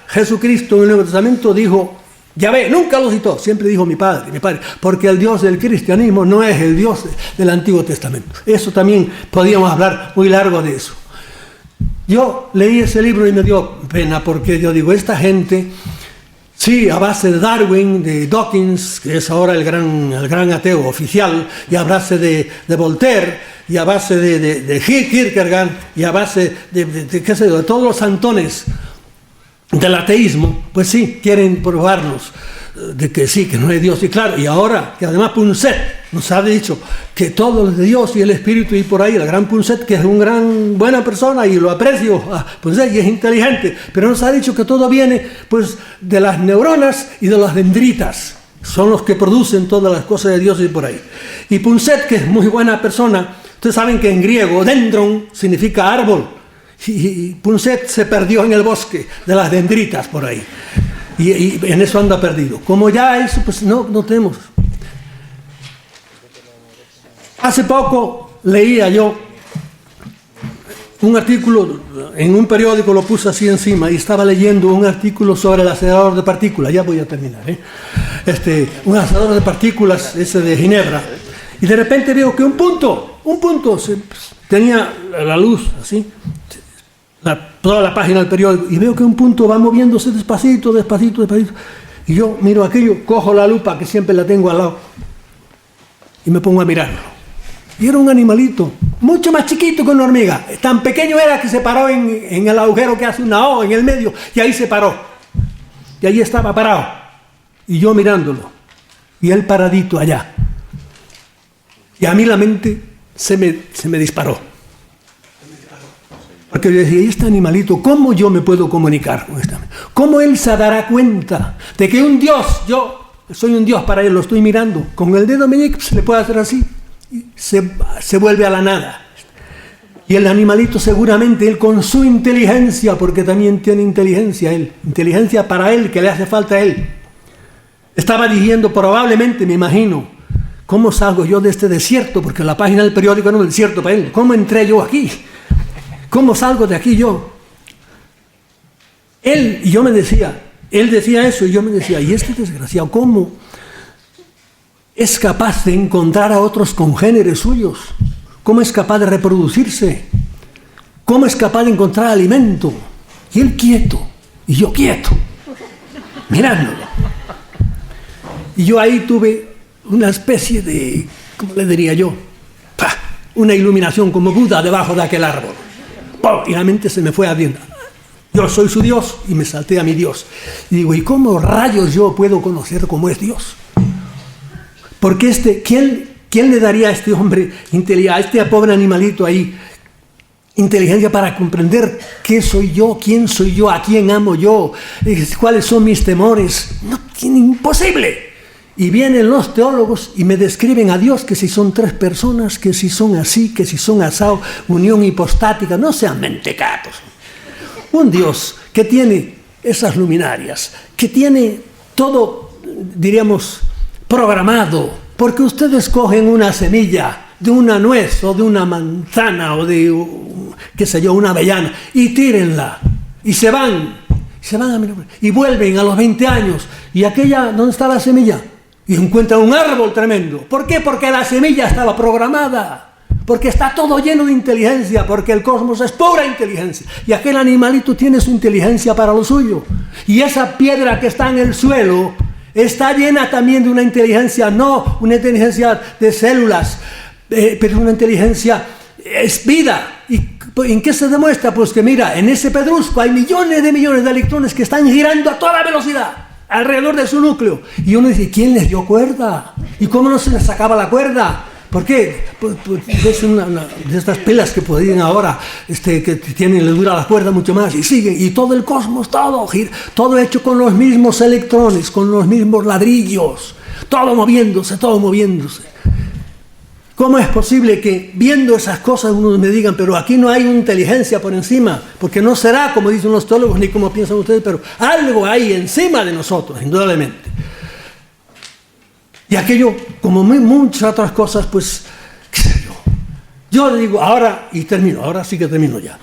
Jesucristo en el Nuevo Testamento dijo, Yahvé, nunca lo citó, siempre dijo mi padre, porque el Dios del cristianismo no es el Dios del Antiguo Testamento. Eso también podríamos hablar muy largo de eso. Yo leí ese libro y me dio pena porque yo digo, esta gente, sí, a base de Darwin, de Dawkins, que es ahora el gran ateo oficial, y a base de Voltaire, y a base de Kierkegaard, y a base de todos los santones del ateísmo, pues sí, quieren probarnos de que sí, que no hay Dios. Y claro, y ahora que además Punset nos ha dicho que todo es de Dios y el Espíritu y por ahí, el gran Punset, que es una buena persona y lo aprecio a Punset y es inteligente, pero nos ha dicho que todo viene pues de las neuronas y de las dendritas, son los que producen todas las cosas de Dios y por ahí. Y Punset, que es muy buena persona, ustedes saben que en griego dendron significa árbol, y Punset se perdió en el bosque de las dendritas por ahí. Y en eso anda perdido. Como ya eso, pues no tenemos. Hace poco leía yo un artículo en un periódico, lo puse así encima, y estaba leyendo un artículo sobre el acelerador de partículas. Ya voy a terminar, un acelerador de partículas, ese de Ginebra, y de repente veo que un punto, tenía la luz así, toda la página del periódico, y veo que un punto va moviéndose despacito, y yo miro aquello, cojo la lupa, que siempre la tengo al lado, y me pongo a mirarlo. Y era un animalito, mucho más chiquito que una hormiga. Tan pequeño era que se paró en el agujero que hace una O en el medio, y ahí se paró. Y ahí estaba parado. Y yo mirándolo. Y él paradito allá. Y a mí la mente se me disparó. Porque yo decía, ¿y este animalito, cómo yo me puedo comunicar con este animalito? ¿Cómo él se dará cuenta de que un Dios, yo soy un Dios para él, lo estoy mirando? Con el dedo meñique se le puede hacer así. Se vuelve a la nada. Y el animalito seguramente, él con su inteligencia, porque también tiene inteligencia él, inteligencia para él, que le hace falta a él, estaba diciendo probablemente, me imagino, ¿cómo salgo yo de este desierto? Porque la página del periódico era un desierto para él. ¿Cómo entré yo aquí? ¿Cómo salgo de aquí yo? Él decía eso, y yo me decía, ¿y este desgraciado cómo es capaz de encontrar a otros congéneres suyos? ¿Cómo es capaz de reproducirse? ¿Cómo es capaz de encontrar alimento? Y él quieto, y yo quieto, mirándolo. Y yo ahí tuve una especie de, ¿cómo le diría yo? Una iluminación como Buda debajo de aquel árbol. Y la mente se me fue abriendo. Yo soy su Dios, y me salté a mi Dios. Y digo, ¿y cómo rayos yo puedo conocer cómo es Dios? Porque ¿quién le daría a este hombre, a este pobre animalito ahí, inteligencia para comprender qué soy yo, quién soy yo, a quién amo yo, cuáles son mis temores? No, tiene imposible. Y vienen los teólogos y me describen a Dios que si son tres personas, que si son así, que si son asado, unión hipostática. No sean mentecatos. Un Dios que tiene esas luminarias, que tiene todo, diríamos, programado, porque ustedes cogen una semilla de una nuez o de una manzana o de, qué sé yo, una avellana, y tírenla, y se van a mirar, y vuelven a los 20 años, y aquella, ¿dónde está la semilla? Y encuentran un árbol tremendo. ¿Por qué? Porque la semilla estaba programada, porque está todo lleno de inteligencia, porque el cosmos es pura inteligencia, y aquel animalito tiene su inteligencia para lo suyo, y esa piedra que está en el suelo está llena también de una inteligencia, no una inteligencia de células, pero una inteligencia, es vida. ¿Y en qué se demuestra? Pues que mira, en ese pedrusco hay millones de electrones que están girando a toda velocidad alrededor de su núcleo. Y uno dice, ¿quién les dio cuerda? ¿Y cómo no se les sacaba la cuerda? ¿Por qué? Pues es una de estas pilas que podrían ahora, que les dura la cuerda mucho más, y siguen, y todo el cosmos, todo hecho con los mismos electrones, con los mismos ladrillos, todo moviéndose. ¿Cómo es posible que viendo esas cosas uno me digan, pero aquí no hay inteligencia por encima? Porque no será como dicen los teólogos ni como piensan ustedes, pero algo hay encima de nosotros, indudablemente. Y aquello, como muchas otras cosas, pues, qué sé yo. Yo digo, ahora sí que termino ya.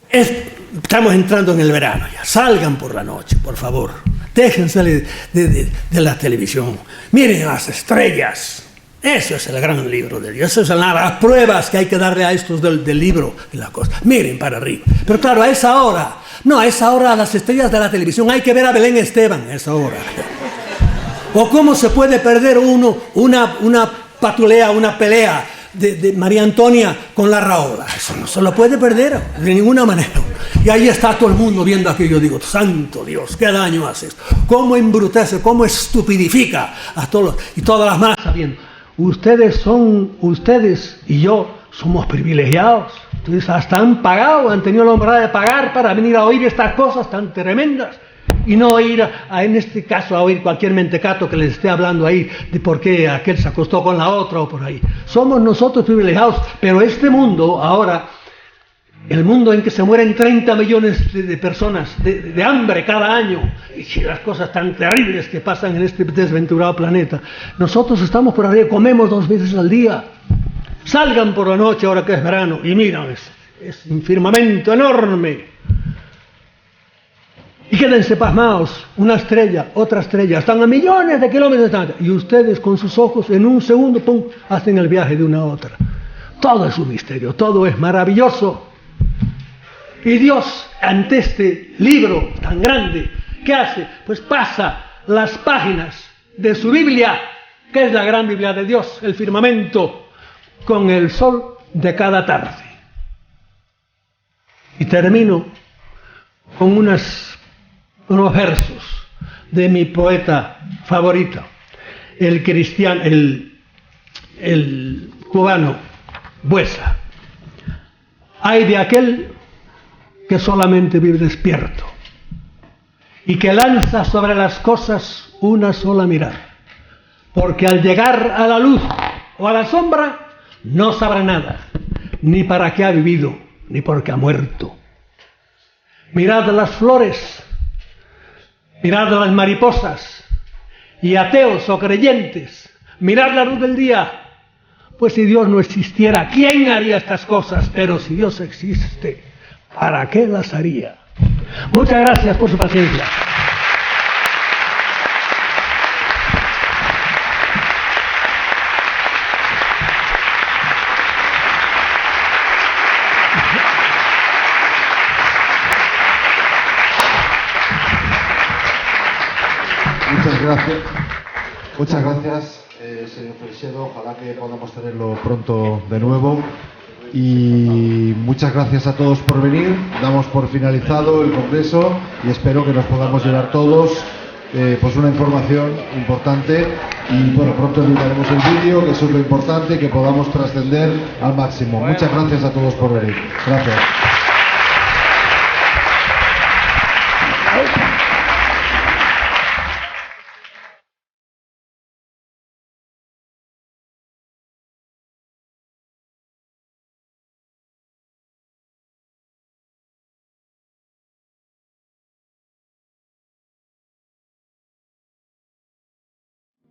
Estamos entrando en el verano ya. Salgan por la noche, por favor. Déjense de la televisión. Miren las estrellas. Eso es el gran libro de Dios. Esas son las pruebas que hay que darle a estos del libro de la cosa. Miren para arriba. Pero claro, a esa hora a las estrellas de la televisión hay que ver a Belén Esteban a esa hora. O cómo se puede perder uno una patulea, una pelea de María Antonia con la Raola. Eso no se lo puede perder de ninguna manera. Y ahí está todo el mundo viendo aquello. Digo, santo Dios, qué daño hace esto. Cómo embrutece, cómo estupidifica a todos y todas las masas viendo. Ustedes y yo somos privilegiados. Ustedes hasta han pagado, han tenido la honra de pagar para venir a oír estas cosas tan tremendas. Y no ir, en este caso, a oír cualquier mentecato que les esté hablando ahí de por qué aquel se acostó con la otra o por ahí. Somos nosotros privilegiados, pero este mundo ahora, el mundo en que se mueren 30 millones de personas de hambre cada año, y las cosas tan terribles que pasan en este desventurado planeta, nosotros estamos por arriba, comemos 2 veces al día. Salgan por la noche ahora que es verano y miran, es un firmamento enorme. Y quédense pasmados, una estrella, otra estrella, están a millones de kilómetros de distancia. Y ustedes con sus ojos en un segundo, ¡pum!, hacen el viaje de una a otra. Todo es un misterio, todo es maravilloso. Y Dios, ante este libro tan grande, ¿qué hace? Pues pasa las páginas de su Biblia, que es la gran Biblia de Dios, el firmamento, con el sol de cada tarde. Y termino con unos versos de mi poeta favorito, el cristiano, el cubano Buesa. Ay de aquel que solamente vive despierto y que lanza sobre las cosas una sola mirada, porque al llegar a la luz o a la sombra no sabrá nada, ni para qué ha vivido, ni por qué ha muerto. Mirad las flores, mirad las mariposas, y ateos o creyentes, mirad la luz del día, pues si Dios no existiera, ¿quién haría estas cosas? Pero si Dios existe, ¿para qué las haría? Muchas gracias por su paciencia.
Muchas gracias, señor Freixedo. Ojalá que podamos tenerlo pronto de nuevo. Y muchas gracias a todos por venir. Damos por finalizado el congreso y espero que nos podamos llevar todos pues una información importante. Y bueno, pronto editaremos el vídeo, que eso es lo importante, que podamos trascender al máximo. Muchas gracias a todos por venir. Gracias.